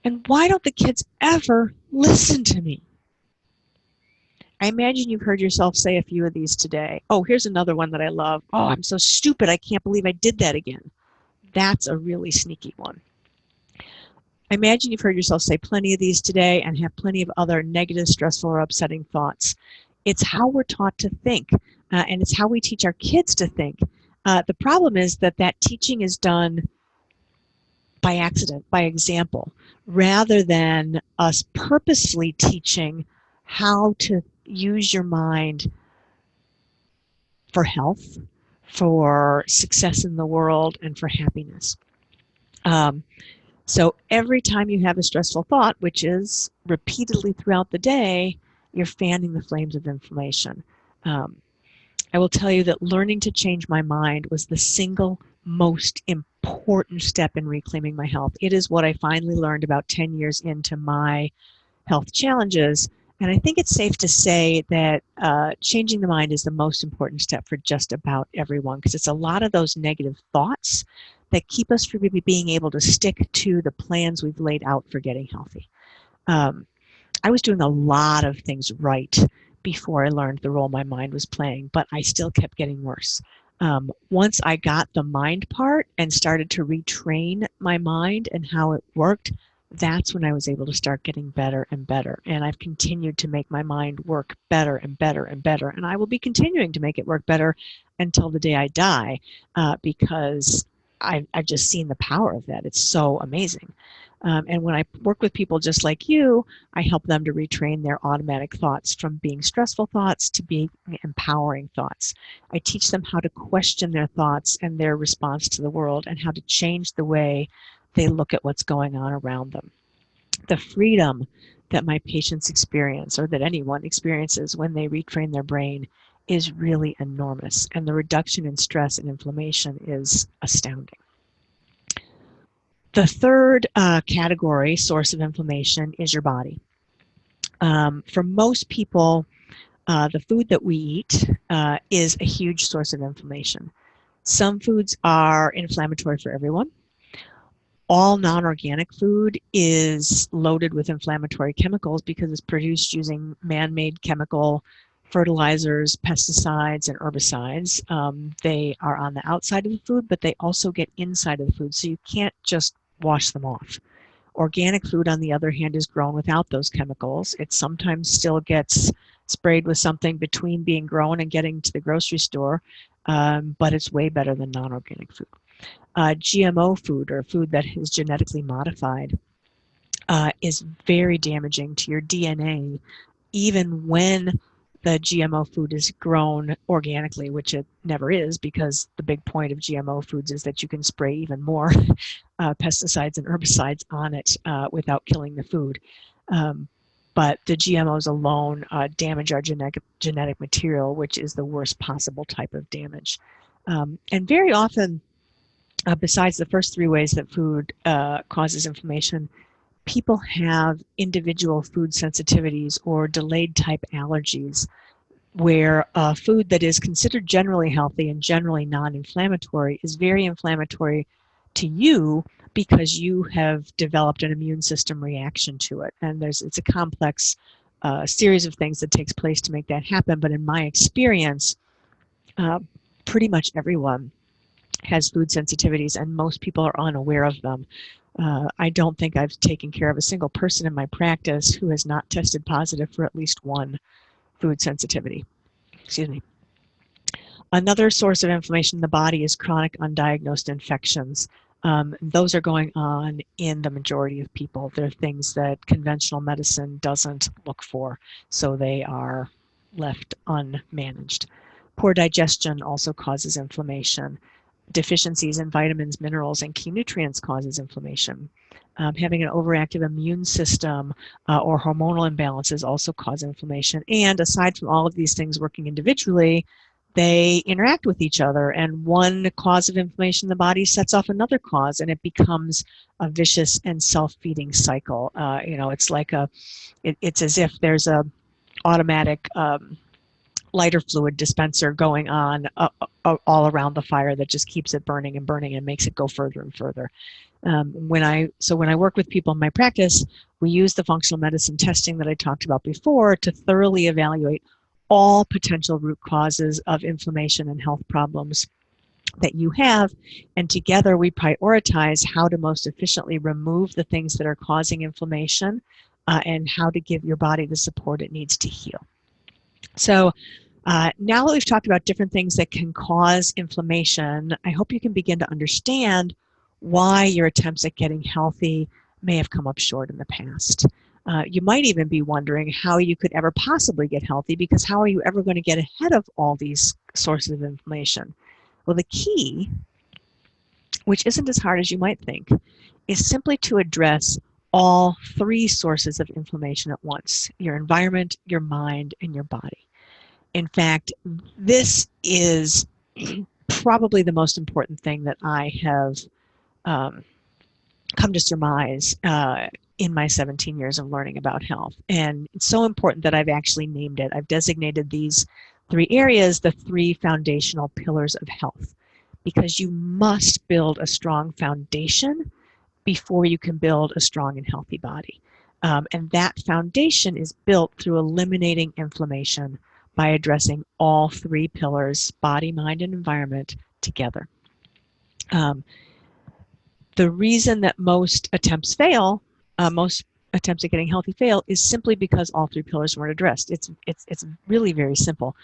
And why don't the kids ever listen to me? I imagine you've heard yourself say a few of these today. Oh, here's another one that I love. Oh, I'm so stupid. I can't believe I did that again. That's a really sneaky one. I imagine you've heard yourself say plenty of these today and have plenty of other negative, stressful, or upsetting thoughts. It's how we're taught to think, and it's how we teach our kids to think. The problem is that teaching is done by accident, by example, rather than us purposely teaching how to use your mind for health, for success in the world, and for happiness. So every time you have a stressful thought, which is repeatedly throughout the day, you're fanning the flames of inflammation. I will tell you that learning to change my mind was the single most important step in reclaiming my health. It is what I finally learned about 10 years into my health challenges. And I think it's safe to say that changing the mind is the most important step for just about everyone, because it's a lot of those negative thoughts that keep us from being able to stick to the plans we've laid out for getting healthy. Um, I was doing a lot of things right before I learned the role my mind was playing, but I still kept getting worse. Once I got the mind part and started to retrain my mind and how it worked, that's when I was able to start getting better and better. And I've continued to make my mind work better and better and better. And I will be continuing to make it work better until the day I die, because I've just seen the power of that. It's so amazing. And when I work with people just like you, I help them to retrain their automatic thoughts from being stressful thoughts to being empowering thoughts. I teach them how to question their thoughts and their response to the world, and how to change the way they look at what's going on around them. The freedom that my patients experience, or that anyone experiences when they retrain their brain, is really enormous. And the reduction in stress and inflammation is astounding. The third category, source of inflammation, is your body. For most people, the food that we eat is a huge source of inflammation. Some foods are inflammatory for everyone. All non-organic food is loaded with inflammatory chemicals because it's produced using man-made chemical fertilizers, pesticides, and herbicides. They are on the outside of the food, but they also get inside of the food, so you can't just wash them off. Organic food, on the other hand, is grown without those chemicals. It sometimes still gets sprayed with something between being grown and getting to the grocery store, but it's way better than non-organic food. GMO food, or food that is genetically modified, is very damaging to your DNA, even when the GMO food is grown organically, which it never is, because the big point of GMO foods is that you can spray even more pesticides and herbicides on it without killing the food. But the GMOs alone damage our genetic material, which is the worst possible type of damage. And very often, besides the first three ways that food causes inflammation, people have individual food sensitivities or delayed type allergies, where food that is considered generally healthy and generally non-inflammatory is very inflammatory to you because you have developed an immune system reaction to it. And it's a complex series of things that takes place to make that happen. But in my experience, pretty much everyone has food sensitivities, and most people are unaware of them. I don't think I've taken care of a single person in my practice who has not tested positive for at least one food sensitivity. Excuse me. Another source of inflammation in the body is chronic undiagnosed infections. Those are going on in the majority of people. They're things that conventional medicine doesn't look for, so they are left unmanaged. Poor digestion also causes inflammation. Deficiencies in vitamins, minerals, and key nutrients causes inflammation. Having an overactive immune system or hormonal imbalances also cause inflammation. And aside from all of these things working individually, they interact with each other, and one cause of inflammation in the body sets off another cause, and it becomes a vicious and self-feeding cycle. It's like it's as if there's a automatic lighter fluid dispenser going on all around the fire that just keeps it burning and burning and makes it go further and further. When I work with people in my practice, we use the functional medicine testing that I talked about before to thoroughly evaluate all potential root causes of inflammation and health problems that you have, and together we prioritize how to most efficiently remove the things that are causing inflammation and how to give your body the support it needs to heal. So now that we've talked about different things that can cause inflammation, I hope you can begin to understand why your attempts at getting healthy may have come up short in the past. You might even be wondering how you could ever possibly get healthy, because how are you ever going to get ahead of all these sources of inflammation? Well, the key, which isn't as hard as you might think, is simply to address all three sources of inflammation at once: your environment, your mind, and your body. In fact, this is probably the most important thing that I have um, come to surmise in my 17 years of learning about health. And it's so important that I've actually named it. I've designated these three areas the three foundational pillars of health, because you must build a strong foundation before you can build a strong and healthy body. And that foundation is built through eliminating inflammation by addressing all three pillars, body, mind, and environment, together. The reason that most attempts fail, most attempts at getting healthy fail, is simply because all three pillars weren't addressed. It's really very simple.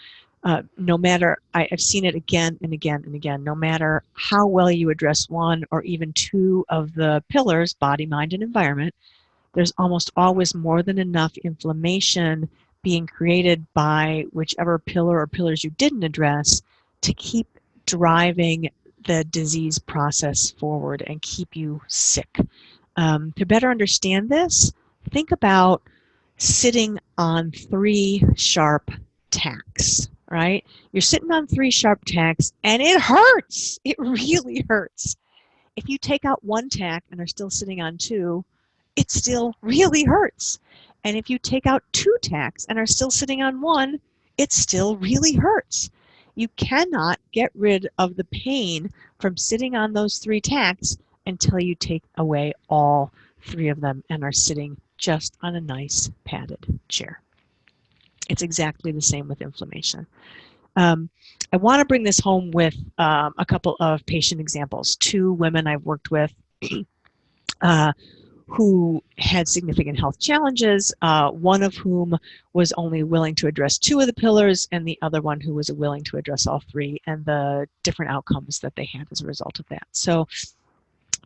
No matter, I've seen it again and again and again, no matter how well you address one or even two of the pillars, body, mind, and environment, there's almost always more than enough inflammation being created by whichever pillar or pillars you didn't address to keep driving the disease process forward and keep you sick. To better understand this, think about sitting on three sharp tacks, right? You're sitting on three sharp tacks and it hurts. It really hurts. If you take out one tack and are still sitting on two, it still really hurts. And if you take out two tacks and are still sitting on one, it still really hurts. You cannot get rid of the pain from sitting on those three tacks until you take away all three of them and are sitting just on a nice padded chair. It's exactly the same with inflammation. I want to bring this home with a couple of patient examples. Two women I've worked with who had significant health challenges, one of whom was only willing to address two of the pillars, and the other one who was willing to address all three, and the different outcomes that they had as a result of that. So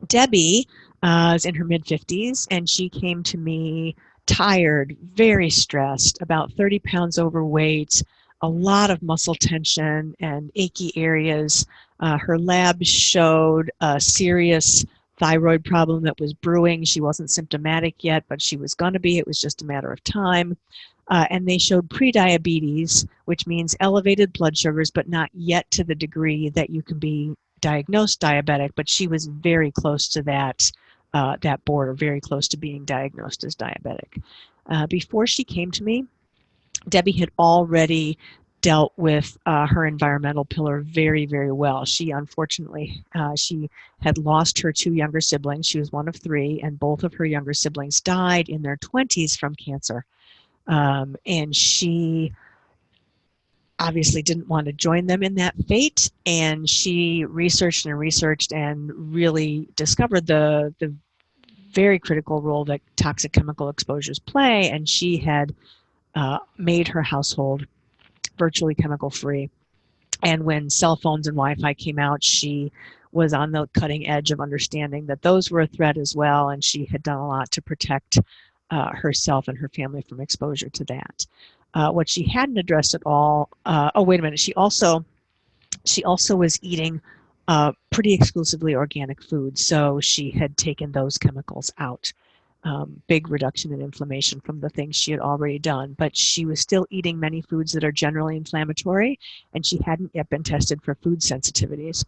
Debbie is in her mid-50s, and she came to me tired, very stressed, about 30 pounds overweight, a lot of muscle tension and achy areas. Her labs showed a serious thyroid problem that was brewing. She wasn't symptomatic yet, but she was going to be. It was just a matter of time. And they showed prediabetes, which means elevated blood sugars, but not yet to the degree that you can be diagnosed diabetic. But she was very close to that border, very close to being diagnosed as diabetic. Before she came to me, Debbie had already dealt with her environmental pillar very, very well. She unfortunately, she had lost her two younger siblings. She was one of three, and both of her younger siblings died in their 20s from cancer. And she obviously didn't want to join them in that fate, and she researched and really discovered the very critical role that toxic chemical exposures play, and she had made her household virtually chemical free. And when cell phones and Wi-Fi came out, she was on the cutting edge of understanding that those were a threat as well, and she had done a lot to protect herself and her family from exposure to that. What she hadn't addressed at all, oh wait a minute, she also was eating pretty exclusively organic food, so she had taken those chemicals out. Big reduction in inflammation from the things she had already done, but she was still eating many foods that are generally inflammatory, and she hadn't yet been tested for food sensitivities.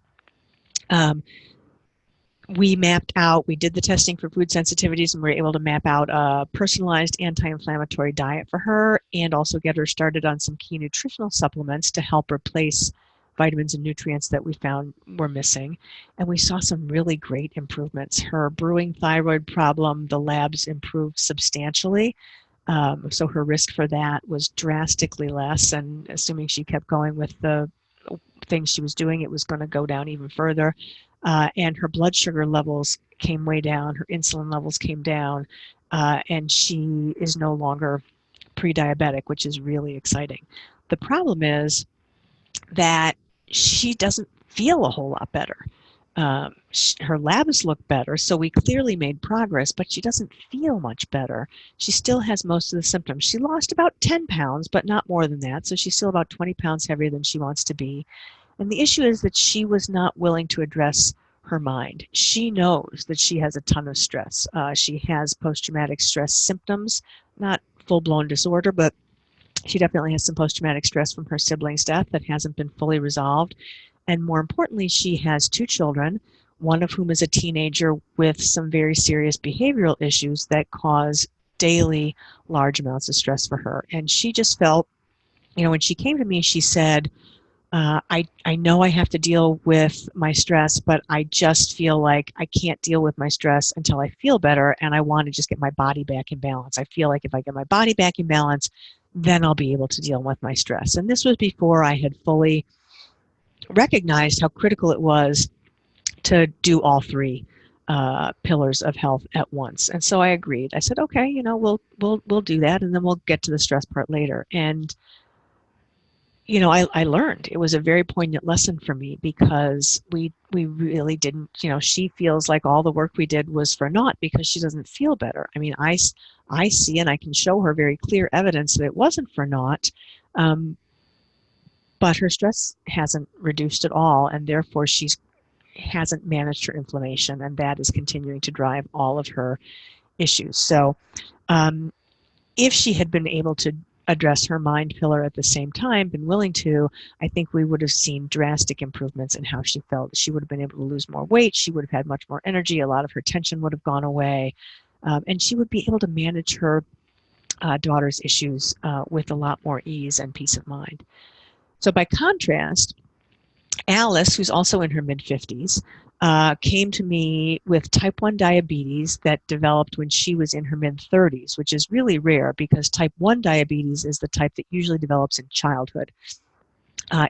We did the testing for food sensitivities, and we were able to map out a personalized anti-inflammatory diet for her, and also get her started on some key nutritional supplements to help replace vitamins and nutrients that we found were missing. And we saw some really great improvements. Her brewing thyroid problem, the labs improved substantially. So her risk for that was drastically less. And assuming she kept going with the things she was doing, it was going to go down even further. And her blood sugar levels came way down. Her insulin levels came down. And she is no longer pre-diabetic, which is really exciting. The problem is that she doesn't feel a whole lot better. Her labs look better, so we clearly made progress, but she doesn't feel much better. She still has most of the symptoms. She lost about 10 pounds, but not more than that, so she's still about 20 pounds heavier than she wants to be. And the issue is that she was not willing to address her mind. She knows that she has a ton of stress. She has post-traumatic stress symptoms, not full-blown disorder, but She definitely has some post-traumatic stress from her sibling's death that hasn't been fully resolved. And more importantly, she has two children, one of whom is a teenager with some very serious behavioral issues that cause daily large amounts of stress for her. And she just felt, when she came to me, she said, I know I have to deal with my stress, but I just feel like I can't deal with my stress until I feel better, and I want to just get my body back in balance. I feel like if I get my body back in balance, then I'll be able to deal with my stress. And this was before I had fully recognized how critical it was to do all three pillars of health at once. And so I agreed. I said, okay, we'll do that, and then we'll get to the stress part later. And I learned. It was a very poignant lesson for me because we really didn't, she feels like all the work we did was for naught because she doesn't feel better. I mean, I see and I can show her very clear evidence that it wasn't for naught, but her stress hasn't reduced at all, and therefore she hasn't managed her inflammation, and that is continuing to drive all of her issues. So um, if she had been able to address her mind pillar at the same time, been willing to, I think we would have seen drastic improvements in how she felt. She would have been able to lose more weight. She would have had much more energy. A lot of her tension would have gone away. And she would be able to manage her daughter's issues with a lot more ease and peace of mind. So by contrast, Alice, who's also in her mid-50s, came to me with type 1 diabetes that developed when she was in her mid-30s, which is really rare because type 1 diabetes is the type that usually develops in childhood.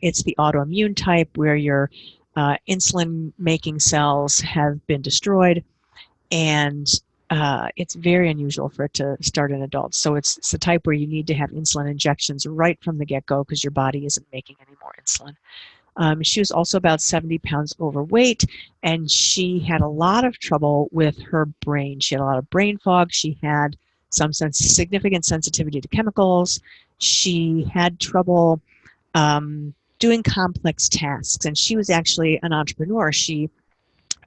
It's the autoimmune type where your insulin-making cells have been destroyed, and it's very unusual for it to start in adults. So it's the type where you need to have insulin injections right from the get-go because your body isn't making any more insulin. She was also about 70 pounds overweight, and she had a lot of trouble with her brain. She had a lot of brain fog. She had some significant sensitivity to chemicals. She had trouble doing complex tasks, and she was actually an entrepreneur. She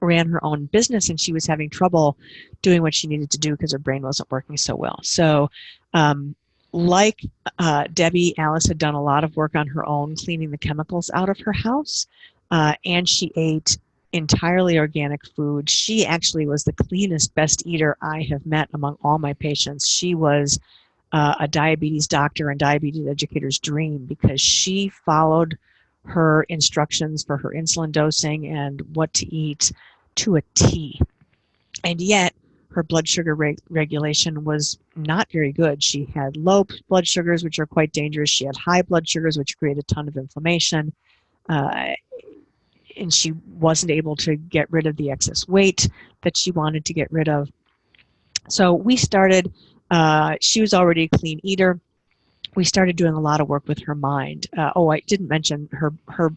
ran her own business, and she was having trouble doing what she needed to do because her brain wasn't working so well. So like Debbie, Alice had done a lot of work on her own, cleaning the chemicals out of her house, and she ate entirely organic food. She actually was the cleanest, best eater I have met among all my patients. She was a diabetes doctor and diabetes educator's dream because she followed her instructions for her insulin dosing and what to eat to a T. And yet, her blood sugar regulation was not very good. She had low blood sugars, which are quite dangerous. She had high blood sugars, which create a ton of inflammation. And she wasn't able to get rid of the excess weight that she wanted to get rid of. So we started, she was already a clean eater. We started doing a lot of work with her mind. I didn't mention her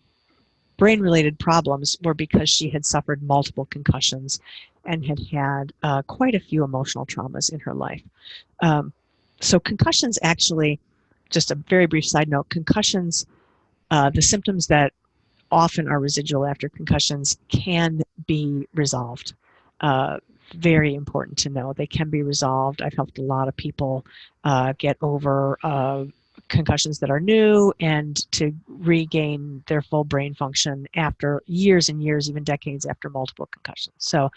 brain-related problems were because she had suffered multiple concussions and had had quite a few emotional traumas in her life. So concussions actually, just a very brief side note, concussions, the symptoms that often are residual after concussions can be resolved. Very important to know. They can be resolved. I've helped a lot of people get over concussions that are new and to regain their full brain function after years and years, even decades after multiple concussions. So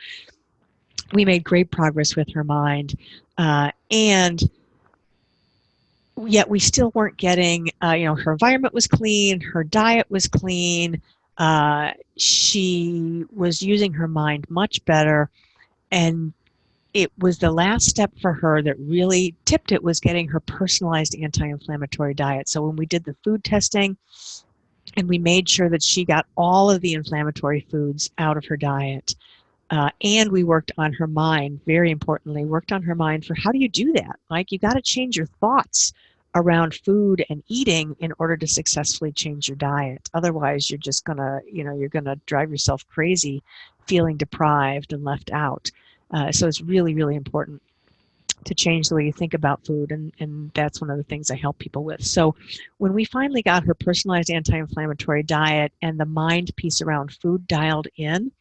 we made great progress with her mind, and yet we still weren't getting, her environment was clean, her diet was clean, she was using her mind much better, and it was the last step for her that really tipped it was getting her personalized anti-inflammatory diet. So when we did the food testing and we made sure that she got all of the inflammatory foods out of her diet, and we worked on her mind, very importantly, worked on her mind for how do you do that? Like, you got to change your thoughts around food and eating in order to successfully change your diet. Otherwise, you're just gonna, you're gonna drive yourself crazy feeling deprived and left out. So it's really, really important to change the way you think about food, and that's one of the things I help people with. So when we finally got her personalized anti-inflammatory diet and the mind piece around food dialed in,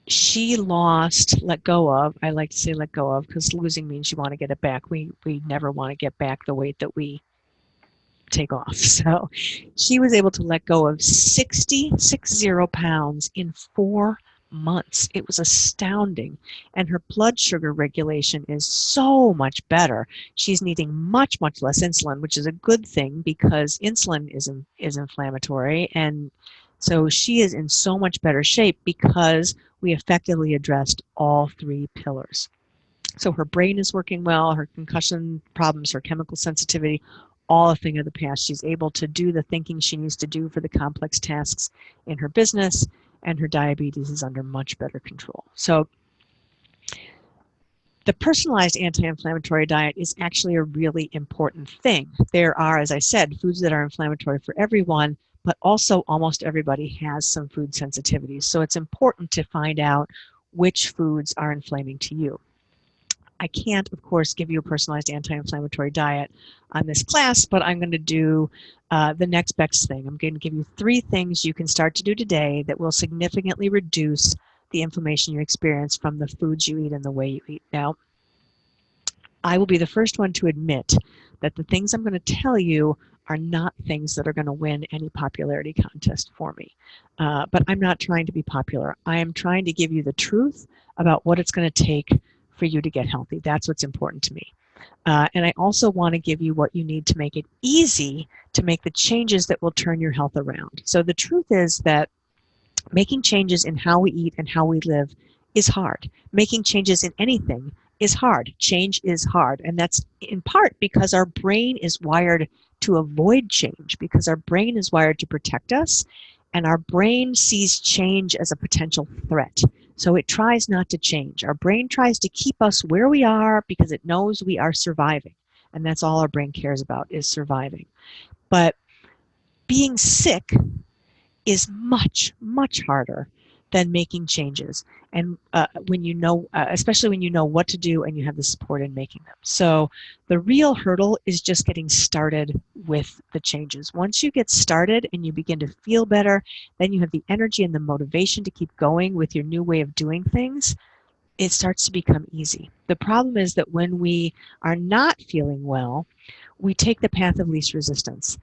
she let go of, I like to say let go of, because losing means you want to get it back. We never want to get back the weight that we take off. So she was able to let go of 60 pounds in 4 months. It was astounding. And her blood sugar regulation is so much better. She's needing much, much less insulin, which is a good thing because insulin is inflammatory. And so she is in so much better shape because we effectively addressed all three pillars. So her brain is working well, her concussion problems, her chemical sensitivity, all a thing of the past. She's able to do the thinking she needs to do for the complex tasks in her business, and her diabetes is under much better control. So the personalized anti-inflammatory diet is actually a really important thing. There are, as I said, foods that are inflammatory for everyone, but also almost everybody has some food sensitivities. So it's important to find out which foods are inflaming to you. I can't, of course, give you a personalized anti-inflammatory diet on this class, but I'm going to do the next best thing. I'm going to give you 3 things you can start to do today that will significantly reduce the inflammation you experience from the foods you eat and the way you eat. Now, I will be the first one to admit that the things I'm going to tell you are not things that are going to win any popularity contest for me. But I'm not trying to be popular. I am trying to give you the truth about what it's going to take for you to get healthy. That's what's important to me. And I also want to give you what you need to make it easy to make the changes that will turn your health around. So the truth is that making changes in how we eat and how we live is hard. Making changes in anything is hard. Change is hard. And that's in part because our brain is wired to avoid change, because our brain is wired to protect us, and our brain sees change as a potential threat. So it tries not to change. Our brain tries to keep us where we are because it knows we are surviving. And that's all our brain cares about, is surviving. But being sick is much, much harder than making changes. And when you know, especially when you know what to do and you have the support in making them. So the real hurdle is just getting started with the changes. Once you get started and you begin to feel better, then you have the energy and the motivation to keep going with your new way of doing things. It starts to become easy. The problem is that when we are not feeling well, we take the path of least resistance.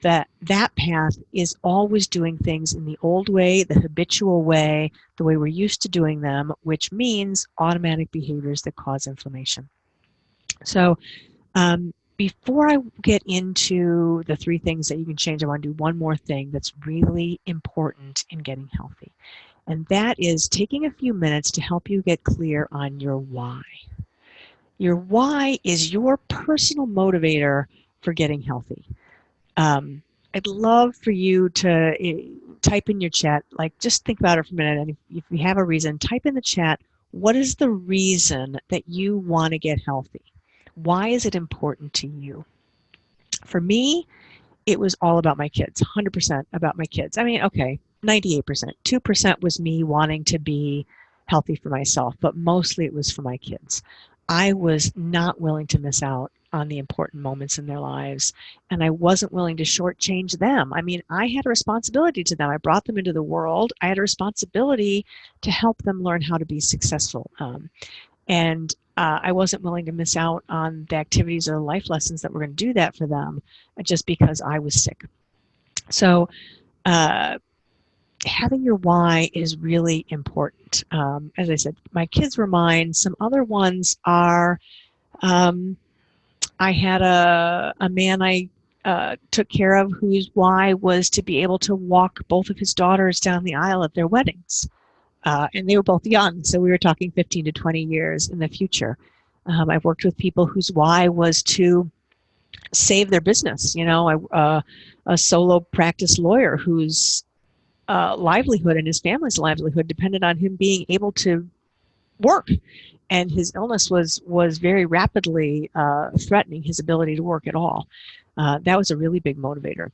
That path is always doing things in the old way, the habitual way, the way we're used to doing them, which means automatic behaviors that cause inflammation. So before I get into the 3 things that you can change, I want to do one more thing that's really important in getting healthy. And that is taking a few minutes to help you get clear on your why. Your why is your personal motivator for getting healthy. I'd love for you to type in your chat, like just think about it for a minute, and if you have a reason, type in the chat, what is the reason that you want to get healthy? Why is it important to you? For me, it was all about my kids, 100% about my kids. I mean, okay, 98%. 2% was me wanting to be healthy for myself, but mostly it was for my kids. I was not willing to miss out on the important moments in their lives, and I wasn't willing to shortchange them. I mean, I had a responsibility to them. I brought them into the world. I had a responsibility to help them learn how to be successful. And I wasn't willing to miss out on the activities or the life lessons that were going to do that for them just because I was sick. So having your why is really important. As I said, my kids were mine. Some other ones are, I had a man I took care of whose why was to be able to walk both of his daughters down the aisle at their weddings. And they were both young, so we were talking 15 to 20 years in the future. I've worked with people whose why was to save their business. You know, a solo practice lawyer whose livelihood and his family's livelihood depended on him being able to work. And his illness was very rapidly threatening his ability to work at all. That was a really big motivator.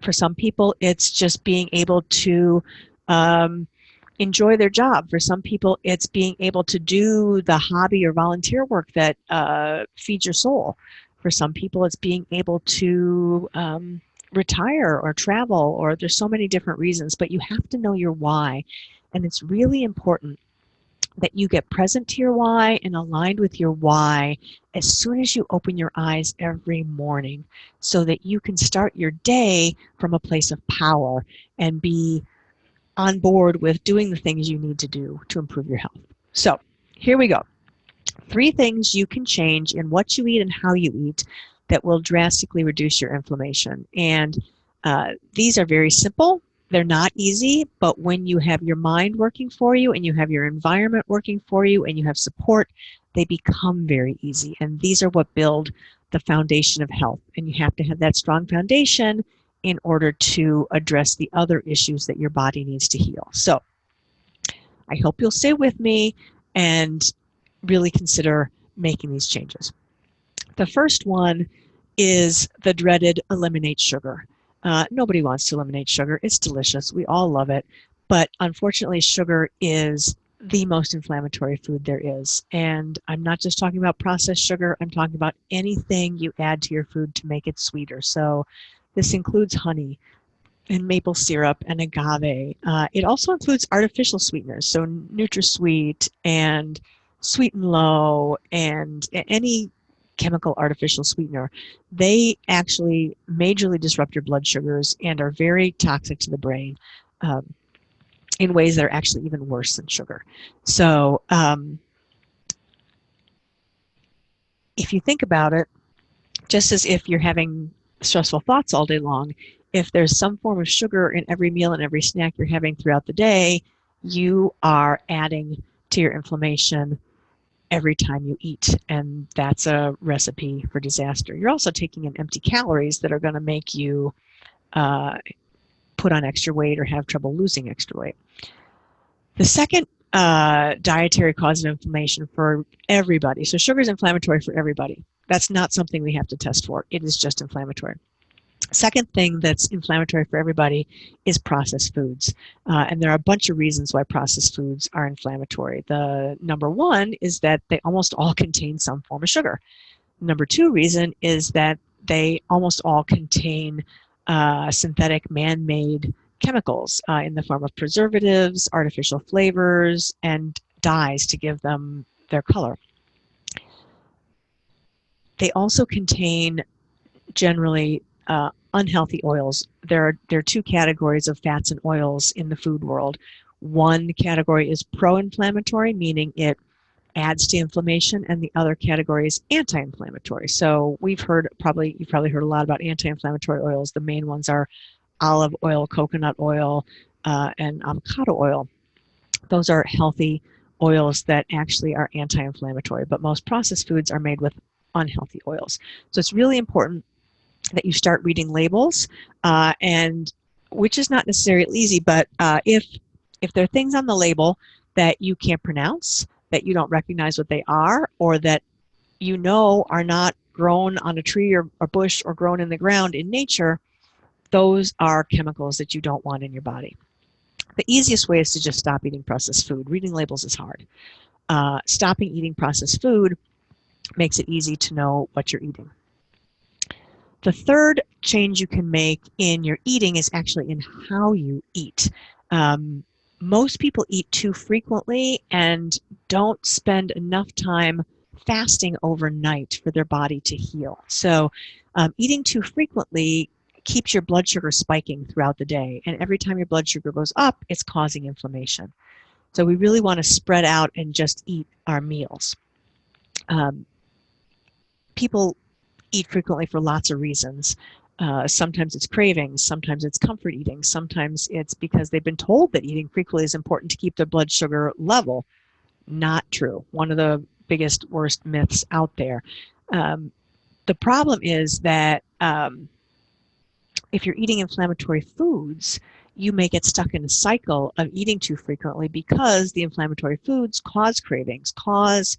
For some people, it's just being able to enjoy their job. For some people, it's being able to do the hobby or volunteer work that feeds your soul. For some people, it's being able to retire or travel, or there's so many different reasons, but you have to know your why. And it's really important that you get present to your why and aligned with your why as soon as you open your eyes every morning, so that you can start your day from a place of power and be on board with doing the things you need to do to improve your health. So here we go. 3 things you can change in what you eat and how you eat that will drastically reduce your inflammation. And these are very simple. They're not easy, but when you have your mind working for you and you have your environment working for you and you have support, they become very easy. And these are what build the foundation of health. And you have to have that strong foundation in order to address the other issues that your body needs to heal. So I hope you'll stay with me and really consider making these changes. The first one is the dreaded eliminate sugar. Nobody wants to eliminate sugar. It's delicious. We all love it. But unfortunately, sugar is the most inflammatory food there is. And I'm not just talking about processed sugar. I'm talking about anything you add to your food to make it sweeter. So this includes honey and maple syrup and agave. It also includes artificial sweeteners, so NutraSweet and Sweet and Low and any chemical artificial sweetener. They actually majorly disrupt your blood sugars and are very toxic to the brain in ways that are actually even worse than sugar. So if you think about it, just as if you're having stressful thoughts all day long, if there's some form of sugar in every meal and every snack you're having throughout the day, you are adding to your inflammation every time you eat. And that's a recipe for disaster. You're also taking in empty calories that are going to make you put on extra weight or have trouble losing extra weight. The second dietary cause of inflammation for everybody. So sugar is inflammatory for everybody. That's not something we have to test for. It is just inflammatory. Second thing that's inflammatory for everybody is processed foods. And there are a bunch of reasons why processed foods are inflammatory. The number one is that they almost all contain some form of sugar. Number two reason is that they almost all contain synthetic man-made chemicals in the form of preservatives, artificial flavors, and dyes to give them their color. They also contain generally unhealthy oils. There are 2 categories of fats and oils in the food world. One category is pro-inflammatory, meaning it adds to inflammation, and the other category is anti-inflammatory. So you've probably heard a lot about anti-inflammatory oils. The main ones are olive oil, coconut oil, and avocado oil. Those are healthy oils that actually are anti-inflammatory, but most processed foods are made with unhealthy oils. So it's really important that you start reading labels, and which is not necessarily easy, but if there are things on the label that you can't pronounce, that you don't recognize what they are, or that you know are not grown on a tree or a bush or grown in the ground in nature, those are chemicals that you don't want in your body. The easiest way is to just stop eating processed food. Reading labels is hard. Stopping eating processed food makes it easy to know what you're eating. The third change you can make in your eating is actually in how you eat. Most people eat too frequently and don't spend enough time fasting overnight for their body to heal. So eating too frequently keeps your blood sugar spiking throughout the day. And every time your blood sugar goes up, it's causing inflammation. So we really want to spread out and just eat our meals. People eat frequently for lots of reasons. Sometimes it's cravings, sometimes it's comfort eating, sometimes it's because they've been told that eating frequently is important to keep their blood sugar level. Not true. One of the biggest, worst myths out there. The problem is that if you're eating inflammatory foods, you may get stuck in a cycle of eating too frequently because the inflammatory foods cause cravings, cause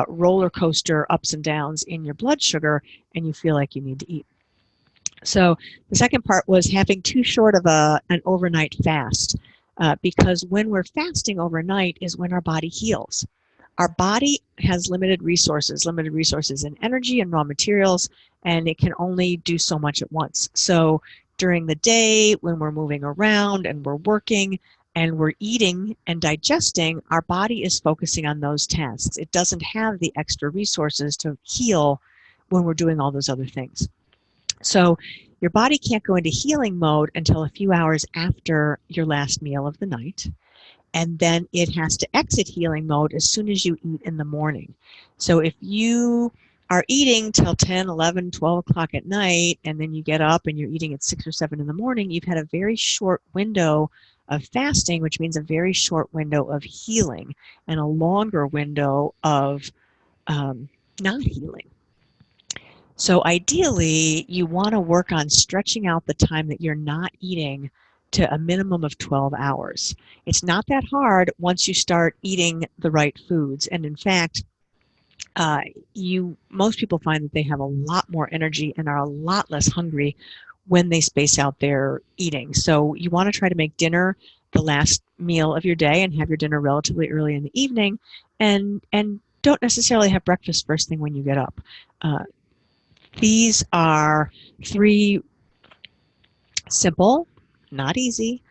roller coaster ups and downs in your blood sugar, and you feel like you need to eat. So the second part was having too short of an overnight fast, because when we're fasting overnight is when our body heals. Our body has limited resources in energy and raw materials, and it can only do so much at once. So during the day, when we're moving around and we're working, and we're eating and digesting, our body is focusing on those tasks. It doesn't have the extra resources to heal when we're doing all those other things. So your body can't go into healing mode until a few hours after your last meal of the night. And then it has to exit healing mode as soon as you eat in the morning. So if you are eating till 10, 11, 12 o'clock at night, and then you get up and you're eating at 6 or 7 in the morning, you've had a very short window of fasting, which means a very short window of healing and a longer window of not healing. So ideally, you want to work on stretching out the time that you're not eating to a minimum of 12 hours. It's not that hard once you start eating the right foods. And in fact, most people find that they have a lot more energy and are a lot less hungry when they space out their eating. So you want to try to make dinner the last meal of your day and have your dinner relatively early in the evening, and don't necessarily have breakfast first thing when you get up. These are 3 simple, not easy,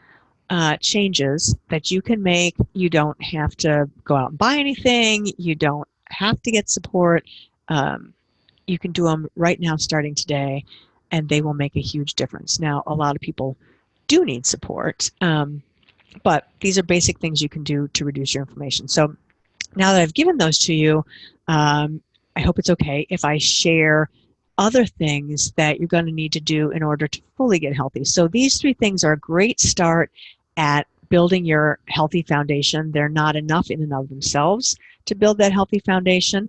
changes that you can make. You don't have to go out and buy anything. You don't have to get support. You can do them right now starting today, and they will make a huge difference. Now, a lot of people do need support, but these are basic things you can do to reduce your inflammation. So now that I've given those to you, I hope it's okay if I share other things that you're going to need to do in order to fully get healthy. So these 3 things are a great start at building your healthy foundation. They're not enough in and of themselves to build that healthy foundation.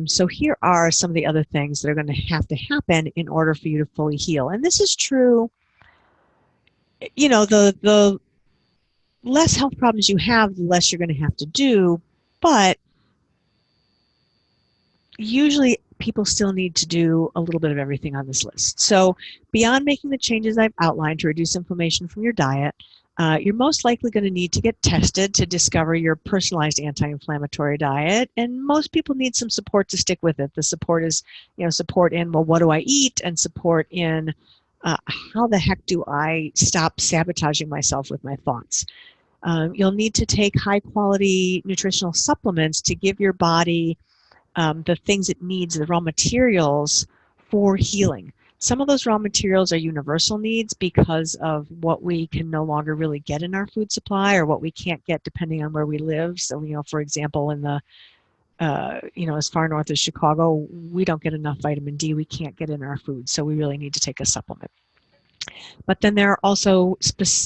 So here are some of the other things that are going to happen in order for you to fully heal. And this is true, the less health problems you have, the less you're going to have to do, but usually people still need to do a little bit of everything on this list. So beyond making the changes I've outlined to reduce inflammation from your diet, you're most likely going to need to get tested to discover your personalized anti-inflammatory diet. And most people need some support to stick with it. The support is, support in, well, what do I eat? And support in, how the heck do I stop sabotaging myself with my thoughts? You'll need to take high quality nutritional supplements to give your body the things it needs, the raw materials for healing. Some of those raw materials are universal needs because of what we can no longer really get in our food supply, or what we can't get depending on where we live. So, for example, in the, as far north as Chicago, we don't get enough vitamin D. We can't get in our food. So we really need to take a supplement. But then there are also,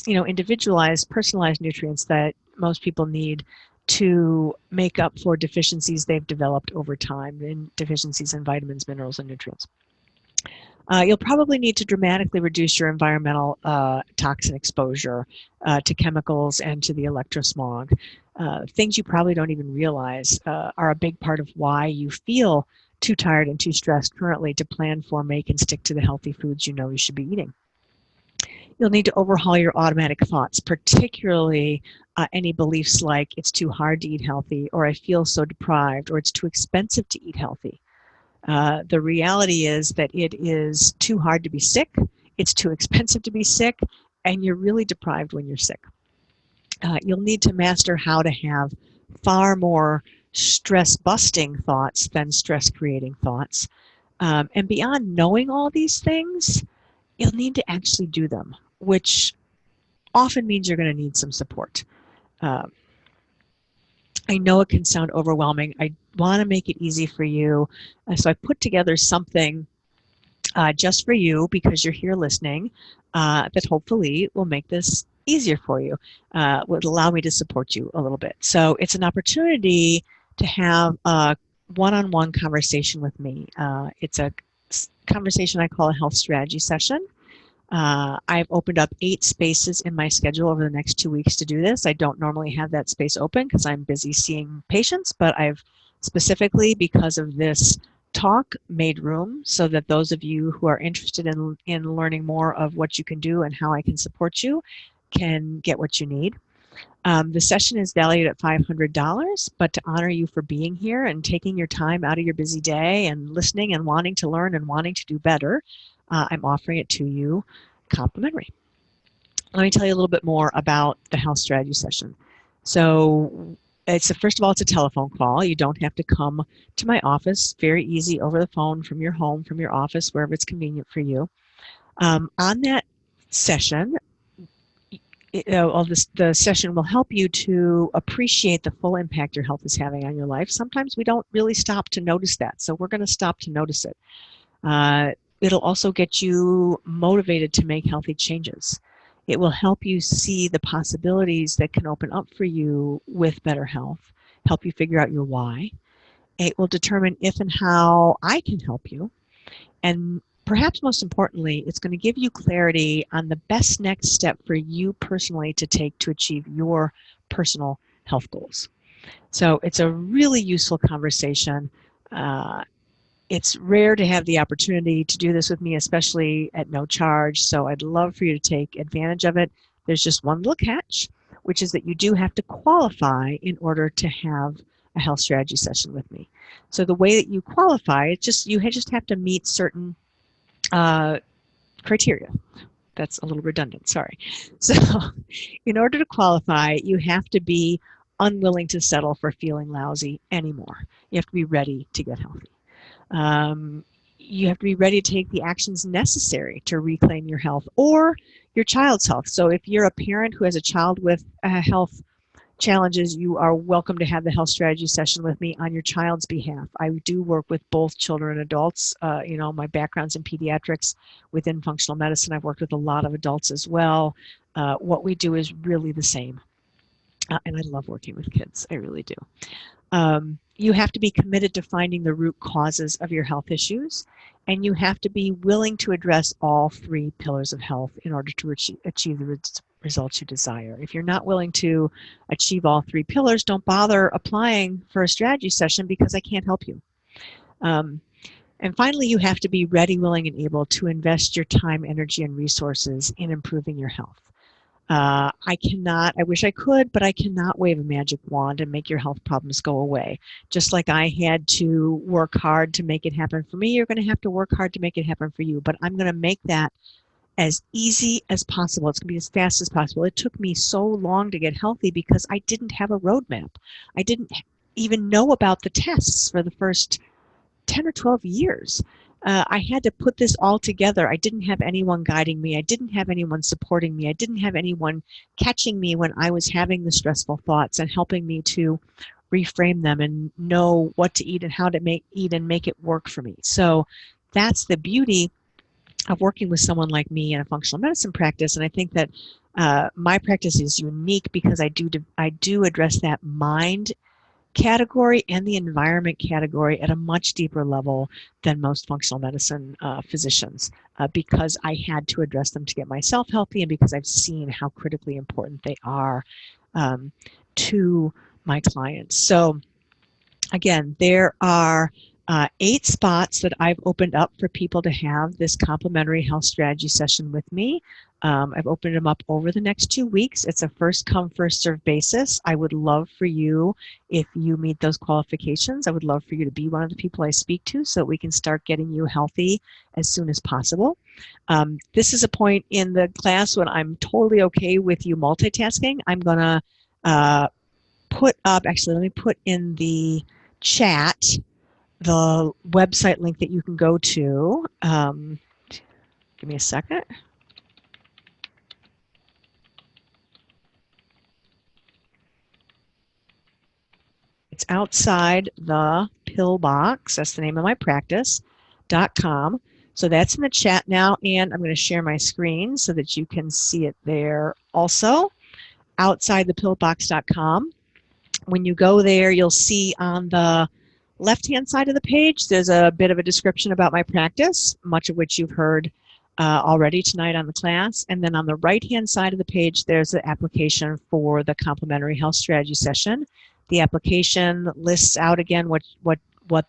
individualized, personalized nutrients that most people need to make up for deficiencies they've developed over time, in deficiencies in vitamins, minerals, and nutrients. You'll probably need to dramatically reduce your environmental toxin exposure to chemicals and to the electrosmog. Things you probably don't even realize are a big part of why you feel too tired and too stressed currently to plan for, make, and stick to the healthy foods you know you should be eating. You'll need to overhaul your automatic thoughts, particularly any beliefs like it's too hard to eat healthy, or I feel so deprived, or it's too expensive to eat healthy. The reality is that it is too hard to be sick, it's too expensive to be sick, and you're really deprived when you're sick. You'll need to master how to have far more stress-busting thoughts than stress-creating thoughts. And beyond knowing all these things, you'll need to actually do them, which often means you're going to need some support. I know it can sound overwhelming. I want to make it easy for you. So I put together something just for you, because you're here listening, that hopefully will make this easier for you, would allow me to support you a little bit. So it's an opportunity to have a one-on-one conversation with me. It's a conversation I call a health strategy session. I've opened up 8 spaces in my schedule over the next 2 weeks to do this. I don't normally have that space open because I'm busy seeing patients, but I've specifically, because of this talk, made room so that those of you who are interested in learning more of what you can do and how I can support you can get what you need. The session is valued at $500, but to honor you for being here and taking your time out of your busy day and listening and wanting to learn and wanting to do better, I'm offering it to you complimentary. let me tell you a little bit more about the health strategy session. So first of all, it's a telephone call. You don't have to come to my office. Very easy over the phone from your home, from your office, wherever it's convenient for you. On that session, the session will help you to appreciate the full impact your health is having on your life. Sometimes we don't really stop to notice that, so we're going to stop to notice it. It'll also get you motivated to make healthy changes. It will help you see the possibilities that can open up for you with better health, help you figure out your why. It will determine if and how I can help you. And perhaps most importantly, it's going to give you clarity on the best next step for you personally to take to achieve your personal health goals. So it's a really useful conversation. It's rare to have the opportunity to do this with me, especially at no charge, so I'd love for you to take advantage of it. There's just one little catch, which is that you do have to qualify in order to have a health strategy session with me. So the way that you qualify, you just have to meet certain criteria. That's a little redundant, sorry. So in order to qualify, you have to be unwilling to settle for feeling lousy anymore. You have to be ready to get healthy. You have to be ready to take the actions necessary to reclaim your health or your child's health. So if you're a parent who has a child with health challenges, you are welcome to have the health strategy session with me on your child's behalf. I do work with both children and adults. My background's in pediatrics. Within functional medicine, I've worked with a lot of adults as well. What we do is really the same. And I love working with kids. I really do. You have to be committed to finding the root causes of your health issues, and you have to be willing to address all three pillars of health in order to achieve the results you desire. If you're not willing to achieve all three pillars, don't bother applying for a strategy session because I can't help you. And finally, you have to be ready, willing, and able to invest your time, energy, and resources in improving your health. I wish I could, but I cannot wave a magic wand and make your health problems go away. Just like I had to work hard to make it happen for me, you're going to have to work hard to make it happen for you. But I'm going to make that as easy as possible. It's going to be as fast as possible. It took me so long to get healthy because I didn't have a roadmap. I didn't even know about the tests for the first 10 or 12 years. I had to put this all together. I didn't have anyone guiding me. I didn't have anyone supporting me. I didn't have anyone catching me when I was having the stressful thoughts and helping me to reframe them and know what to eat and how to eat and make it work for me. So that's the beauty of working with someone like me in a functional medicine practice. And I think that my practice is unique because I do address that mind category and the environment category at a much deeper level than most functional medicine physicians because I had to address them to get myself healthy and because I've seen how critically important they are to my clients. So again, there are 8 spots that I've opened up for people to have this complimentary health strategy session with me. I've opened them up over the next 2 weeks. It's a first come, first served basis. I would love for you, if you meet those qualifications, I would love for you to be one of the people I speak to so that we can start getting you healthy as soon as possible. This is a point in the class when I'm totally okay with you multitasking. I'm going to put up, actually, let me put in the chat the website link that you can go to. Give me a second. It's outside the pill box. That's the name of my practice.com. So that's in the chat now, and I'm going to share my screen so that you can see it there also. Outside the pillbox.com. When you go there, you'll see on the left-hand side of the page, there's a bit of a description about my practice, much of which you've heard already tonight on the class. And then on the right-hand side of the page, there's the application for the complimentary health strategy session. The application lists out again what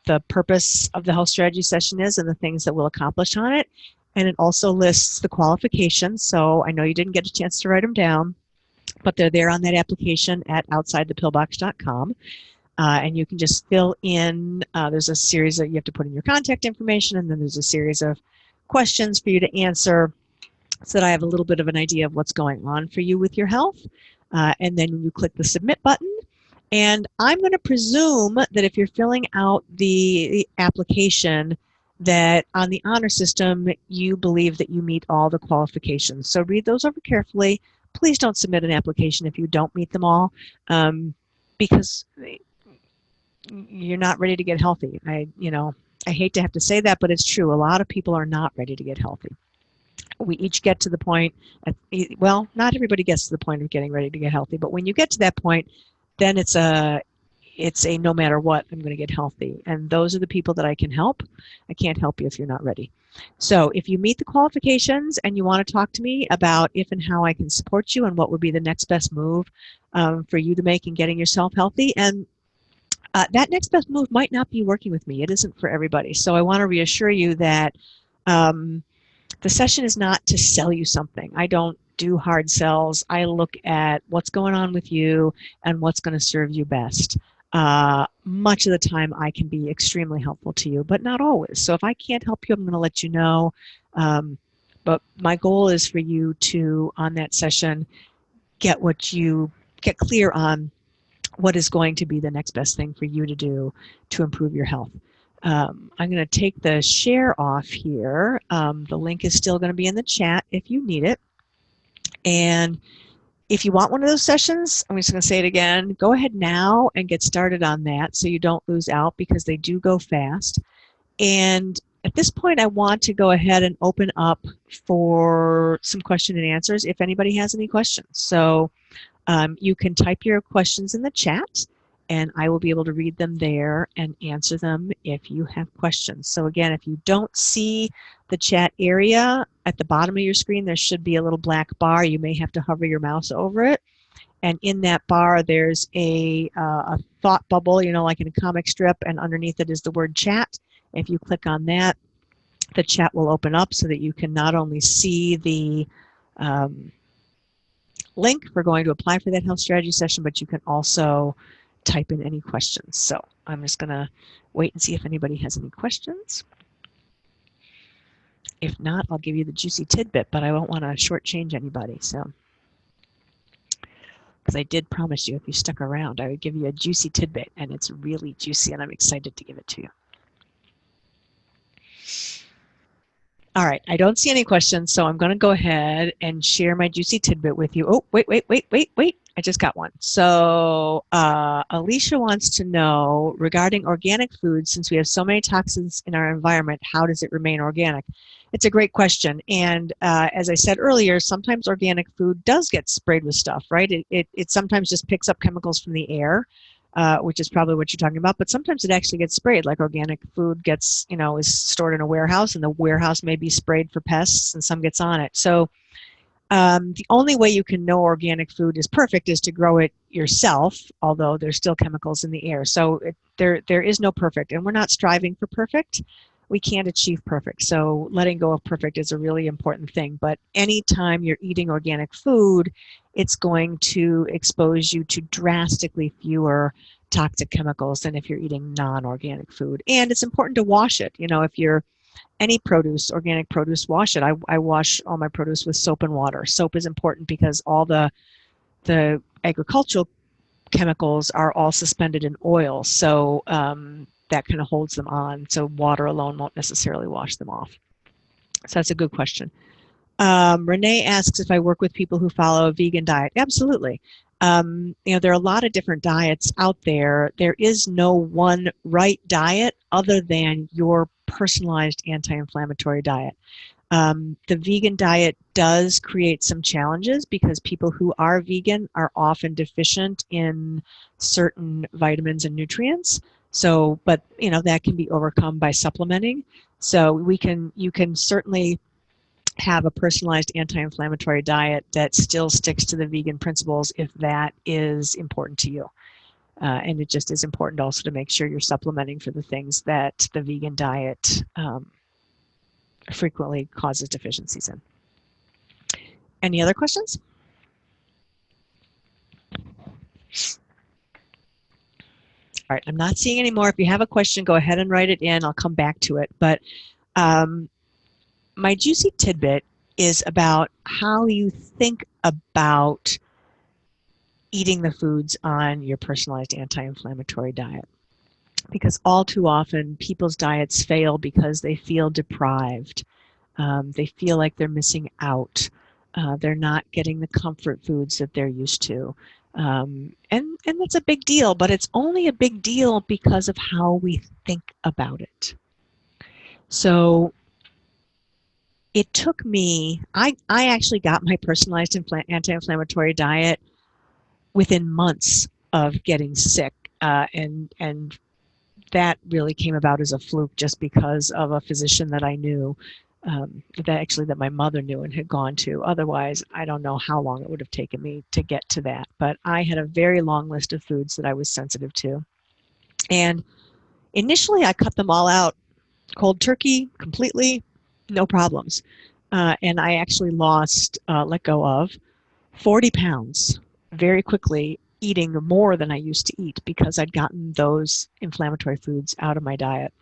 the purpose of the health strategy session is and the things that we'll accomplish on it. And it also lists the qualifications. So I know you didn't get a chance to write them down, but they're there on that application at outsidethepillbox.com. And you can just fill in, there's a series that you have to put in your contact information, and then there's a series of questions for you to answer so that I have a little bit of an idea of what's going on for you with your health. And then you click the submit button. And I'm going to presume that if you're filling out the application, that on the honor system, you believe that you meet all the qualifications. So read those over carefully. Please don't submit an application if you don't meet them all, because you're not ready to get healthy. I hate to have to say that, but it's true. A lot of people are not ready to get healthy. We each get to the point, well, not everybody gets to the point of getting ready to get healthy, but when you get to that point, then it's a no matter what, I'm going to get healthy. And those are the people that I can help. I can't help you if you're not ready. So if you meet the qualifications and you want to talk to me about if and how I can support you and what would be the next best move for you to make in getting yourself healthy, and that next best move might not be working with me. It isn't for everybody. So I want to reassure you that the session is not to sell you something. I don't do hard sells. I look at what's going on with you and what's going to serve you best. Much of the time I can be extremely helpful to you, but not always. So if I can't help you, I'm going to let you know. But my goal is for you to, on that session, get clear on what is going to be the next best thing for you to do to improve your health. I'm going to take the share off here. The link is still going to be in the chat if you need it. And if you want one of those sessions, I'm just going to say it again, go ahead now and get started on that so you don't lose out, because they do go fast. And at this point, I want to go ahead and open up for some question and answers if anybody has any questions. So you can type your questions in the chat, and I will be able to read them there and answer them if you have questions. So again, if you don't see the chat area at the bottom of your screen, there should be a little black bar. You may have to hover your mouse over it. And in that bar, there's a thought bubble, like in a comic strip, and underneath it is the word chat. If you click on that, the chat will open up so that you can not only see the link for going to apply for that health strategy session, but you can also type in any questions. So I'm just going to wait and see if anybody has any questions. If not, I'll give you the juicy tidbit, but I won't want to shortchange anybody. So, because I did promise you if you stuck around, I would give you a juicy tidbit, and it's really juicy, and I'm excited to give it to you. All right, I don't see any questions, so I'm going to go ahead and share my juicy tidbit with you. Oh, wait. I just got one. So Alicia wants to know, regarding organic food, since we have so many toxins in our environment, how does it remain organic? It's a great question. And as I said earlier, sometimes organic food does get sprayed with stuff, right? It sometimes just picks up chemicals from the air. Which is probably what you're talking about, but sometimes it actually gets sprayed, like organic food gets, is stored in a warehouse, and the warehouse may be sprayed for pests and some gets on it. So the only way you can know organic food is perfect is to grow it yourself, although there's still chemicals in the air. So there is no perfect, and we're not striving for perfect. We can't achieve perfect. So letting go of perfect is a really important thing. But anytime you're eating organic food, it's going to expose you to drastically fewer toxic chemicals than if you're eating non-organic food. And it's important to wash it. If you're any produce, organic produce, wash it. I wash all my produce with soap and water. Soap is important because all the agricultural chemicals are all suspended in oil. So that kind of holds them on. So water alone won't necessarily wash them off. So that's a good question. Renee asks if I work with people who follow a vegan diet. Absolutely. There are a lot of different diets out there. There is no one right diet other than your personalized anti-inflammatory diet. The vegan diet does create some challenges because people who are vegan are often deficient in certain vitamins and nutrients. So, but that can be overcome by supplementing. So you can certainly have a personalized anti-inflammatory diet that still sticks to the vegan principles if that is important to you. And it just is important also to make sure you're supplementing for the things that the vegan diet frequently causes deficiencies in. Any other questions? All right, I'm not seeing any more. If you have a question, go ahead and write it in. I'll come back to it. But my juicy tidbit is about how you think about eating the foods on your personalized anti-inflammatory diet. Because all too often, people's diets fail because they feel deprived. They feel like they're missing out. They're not getting the comfort foods that they're used to. And that's a big deal, but it's only a big deal because of how we think about it. So it took me, I actually got my personalized anti-inflammatory diet within months of getting sick. And that really came about as a fluke just because of a physician that I knew, that my mother knew and had gone to. Otherwise, I don't know how long it would have taken me to get to that. But I had a very long list of foods that I was sensitive to. And initially, I cut them all out cold turkey, completely, no problems. And I actually let go of 40 pounds very quickly, eating more than I used to eat because I'd gotten those inflammatory foods out of my diet.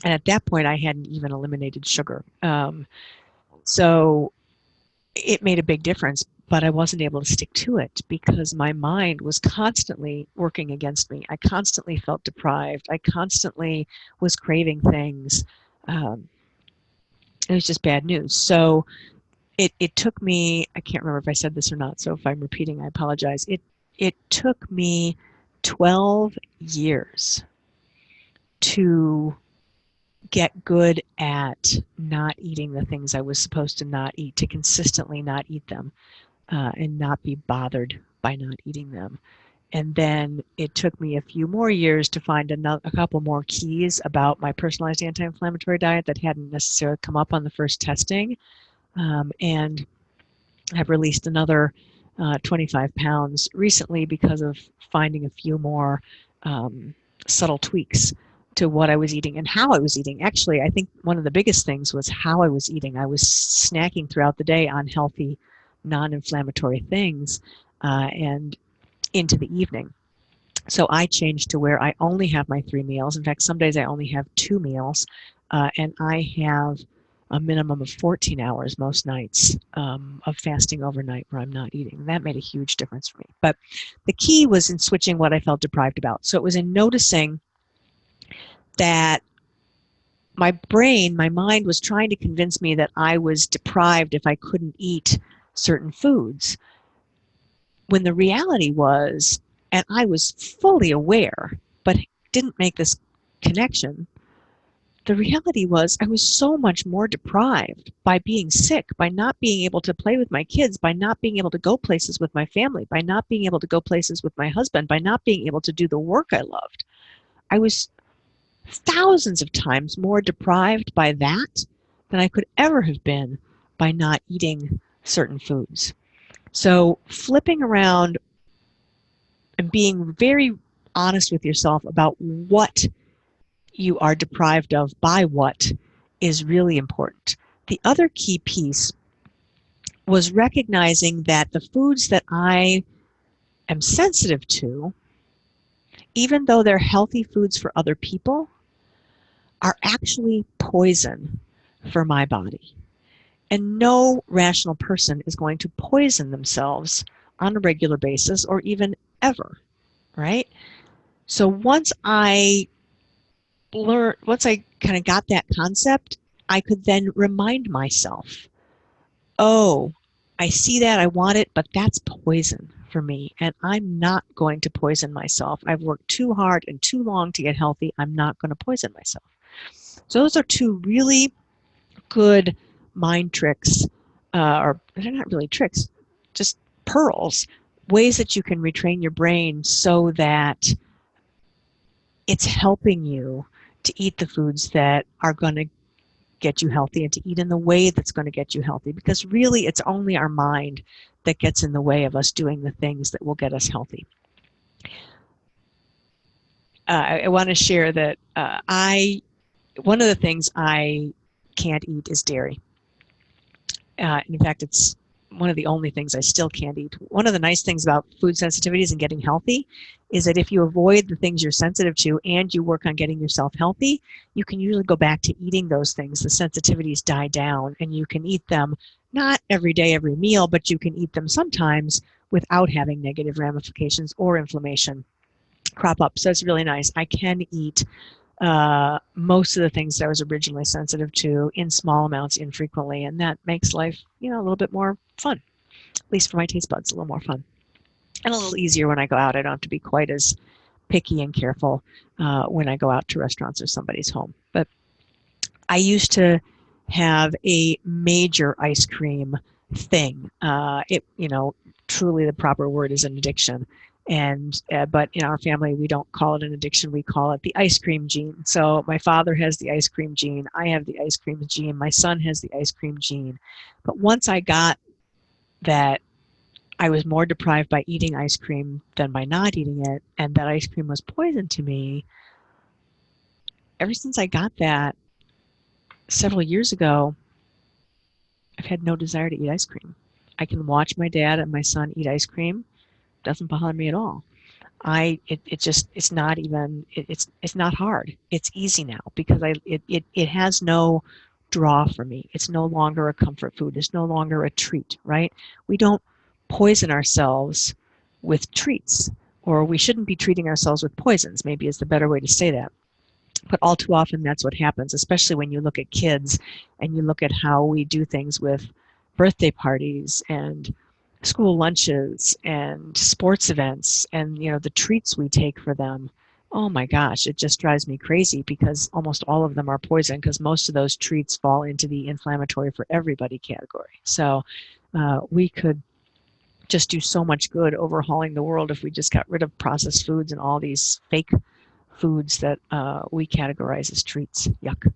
And at that point, I hadn't even eliminated sugar. So it made a big difference, but I wasn't able to stick to it because my mind was constantly working against me. I constantly felt deprived. I constantly was craving things. It was just bad news. So it took me, I can't remember if I said this or not, so if I'm repeating, I apologize. It took me 12 years to get good at not eating the things I was supposed to not eat, to consistently not eat them, and not be bothered by not eating them. And then it took me a few more years to find a couple more keys about my personalized anti-inflammatory diet that hadn't necessarily come up on the first testing. And I've released another 25 pounds recently because of finding a few more subtle tweaks to what I was eating and how I was eating. Actually, I think one of the biggest things was how I was eating. I was snacking throughout the day on healthy, non-inflammatory things and into the evening. So I changed to where I only have my 3 meals. In fact, some days I only have 2 meals, and I have a minimum of 14 hours most nights of fasting overnight where I'm not eating. And that made a huge difference for me. But the key was in switching what I felt deprived about. So it was in noticing that my mind was trying to convince me that I was deprived if I couldn't eat certain foods. When the reality was, and I was fully aware, but didn't make this connection, the reality was I was so much more deprived by being sick, by not being able to play with my kids, by not being able to go places with my family, by not being able to go places with my husband, by not being able to do the work I loved. I was thousands of times more deprived by that than I could ever have been by not eating certain foods. So flipping around and being very honest with yourself about what you are deprived of by what is really important. The other key piece was recognizing that the foods that I am sensitive to, even though they're healthy foods for other people, are actually poison for my body. And no rational person is going to poison themselves on a regular basis or even ever, right? So once I kind of got that concept, I could then remind myself, oh, I see that, I want it, but that's poison for me, and I'm not going to poison myself. I've worked too hard and too long to get healthy. I'm not going to poison myself. So those are two really good mind tricks, or they're not really tricks, just pearls, ways that you can retrain your brain so that it's helping you to eat the foods that are going to get you healthy and to eat in the way that's going to get you healthy. Because really, it's only our mind that gets in the way of us doing the things that will get us healthy. I want to share that one of the things I can't eat is dairy. In fact, it's one of the only things I still can't eat. One of the nice things about food sensitivities and getting healthy is that if you avoid the things you're sensitive to and you work on getting yourself healthy, you can usually go back to eating those things. The sensitivities die down and you can eat them not every day, every meal, but you can eat them sometimes without having negative ramifications or inflammation crop up. So it's really nice. I can eat most of the things that I was originally sensitive to in small amounts infrequently, and that makes life, a little bit more fun. At least for my taste buds, a little more fun. And a little easier when I go out. I don't have to be quite as picky and careful when I go out to restaurants or somebody's home. But I used to have a major ice cream thing. Truly the proper word is an addiction. But in our family, we don't call it an addiction. We call it the ice cream gene. So my father has the ice cream gene. I have the ice cream gene. My son has the ice cream gene. But once I got that I was more deprived by eating ice cream than by not eating it, and that ice cream was poison to me, ever since I got that several years ago, I've had no desire to eat ice cream. I can watch my dad and my son eat ice cream. Doesn't bother me at all. It's not even, it's not hard. It's easy now because it has no draw for me. It's no longer a comfort food. It's no longer a treat, right? We don't poison ourselves with treats, or we shouldn't be treating ourselves with poisons, maybe is the better way to say that. But all too often that's what happens, especially when you look at kids and you look at how we do things with birthday parties and school lunches and sports events and the treats we take for them. Oh my gosh, it just drives me crazy because almost all of them are poison because most of those treats fall into the inflammatory for everybody category. So we could just do so much good overhauling the world if we just got rid of processed foods and all these fake foods that we categorize as treats. Yuck.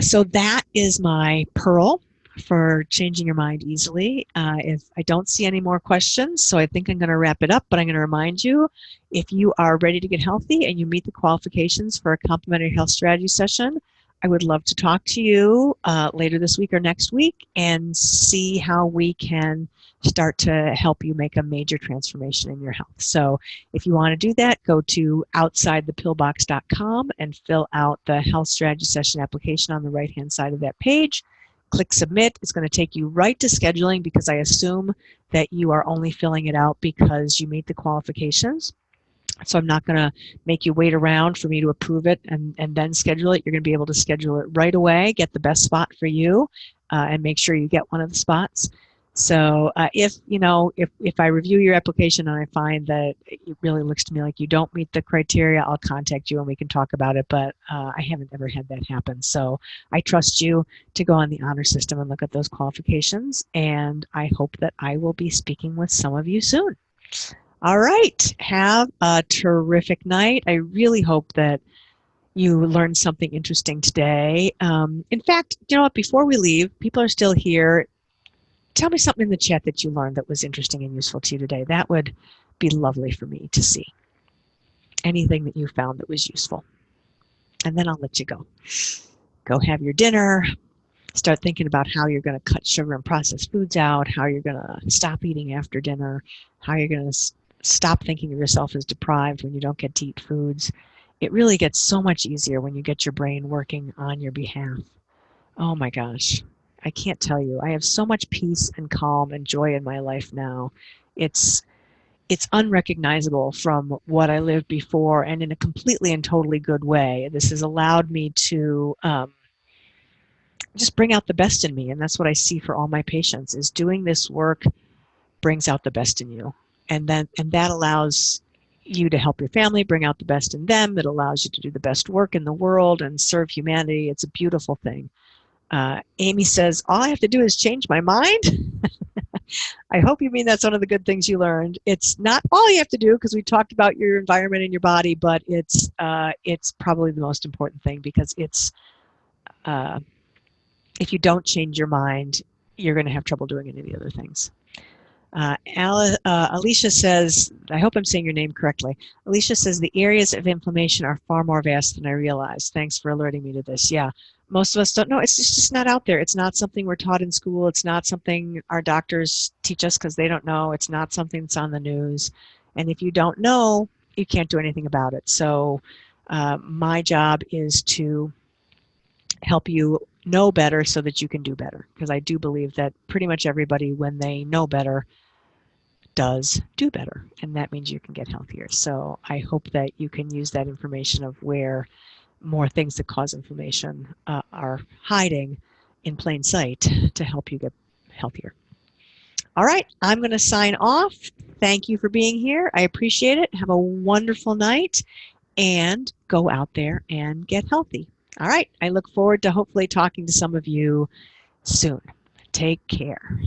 So that is my pearl for changing your mind easily. If I don't see any more questions, so I think I'm going to wrap it up, but I'm going to remind you, if you are ready to get healthy and you meet the qualifications for a complementary health strategy session, I would love to talk to you later this week or next week and see how we can start to help you make a major transformation in your health. So if you want to do that, go to outsidethepillbox.com and fill out the health strategy session application on the right-hand side of that page. Click submit. It's going to take you right to scheduling because I assume that you are only filling it out because you meet the qualifications. So I'm not going to make you wait around for me to approve it and then schedule it. You're going to be able to schedule it right away, get the best spot for you, and make sure you get one of the spots. So if I review your application and I find that it really looks to me like you don't meet the criteria, I'll contact you and we can talk about it. But I haven't ever had that happen. So I trust you to go on the honor system and look at those qualifications. And I hope that I will be speaking with some of you soon. All right. Have a terrific night. I really hope that you learned something interesting today. In fact, you know what? Before we leave, people are still here. Tell me something in the chat that you learned that was interesting and useful to you today. That would be lovely for me to see. Anything that you found that was useful. And then I'll let you go. Go have your dinner. Start thinking about how you're going to cut sugar and processed foods out, how you're going to stop eating after dinner, how you're going to stop thinking of yourself as deprived when you don't get to eat foods. It really gets so much easier when you get your brain working on your behalf. Oh my gosh. I can't tell you. I have so much peace and calm and joy in my life now. It's unrecognizable from what I lived before, and in a completely and totally good way. This has allowed me to just bring out the best in me, and that's what I see for all my patients, is doing this work brings out the best in you. And that allows you to help your family bring out the best in them. It allows you to do the best work in the world and serve humanity. It's a beautiful thing. Amy says, all I have to do is change my mind. I hope you mean that's one of the good things you learned. It's not all you have to do because we talked about your environment and your body, but it's probably the most important thing because it's if you don't change your mind, you're going to have trouble doing any of the other things. Alicia says, I hope I'm saying your name correctly. Alicia says, the areas of inflammation are far more vast than I realized. Thanks for alerting me to this. Yeah, most of us don't know. It's just not out there. It's not something we're taught in school. It's not something our doctors teach us because they don't know. It's not something that's on the news. And if you don't know, you can't do anything about it. So my job is to help you know better so that you can do better. Because I do believe that pretty much everybody, when they know better, does do better, and that means you can get healthier. So I hope that you can use that information of where more things that cause inflammation are hiding in plain sight to help you get healthier. All right, I'm going to sign off. Thank you for being here. I appreciate it. Have a wonderful night and go out there and get healthy. All right, I look forward to hopefully talking to some of you soon. Take care.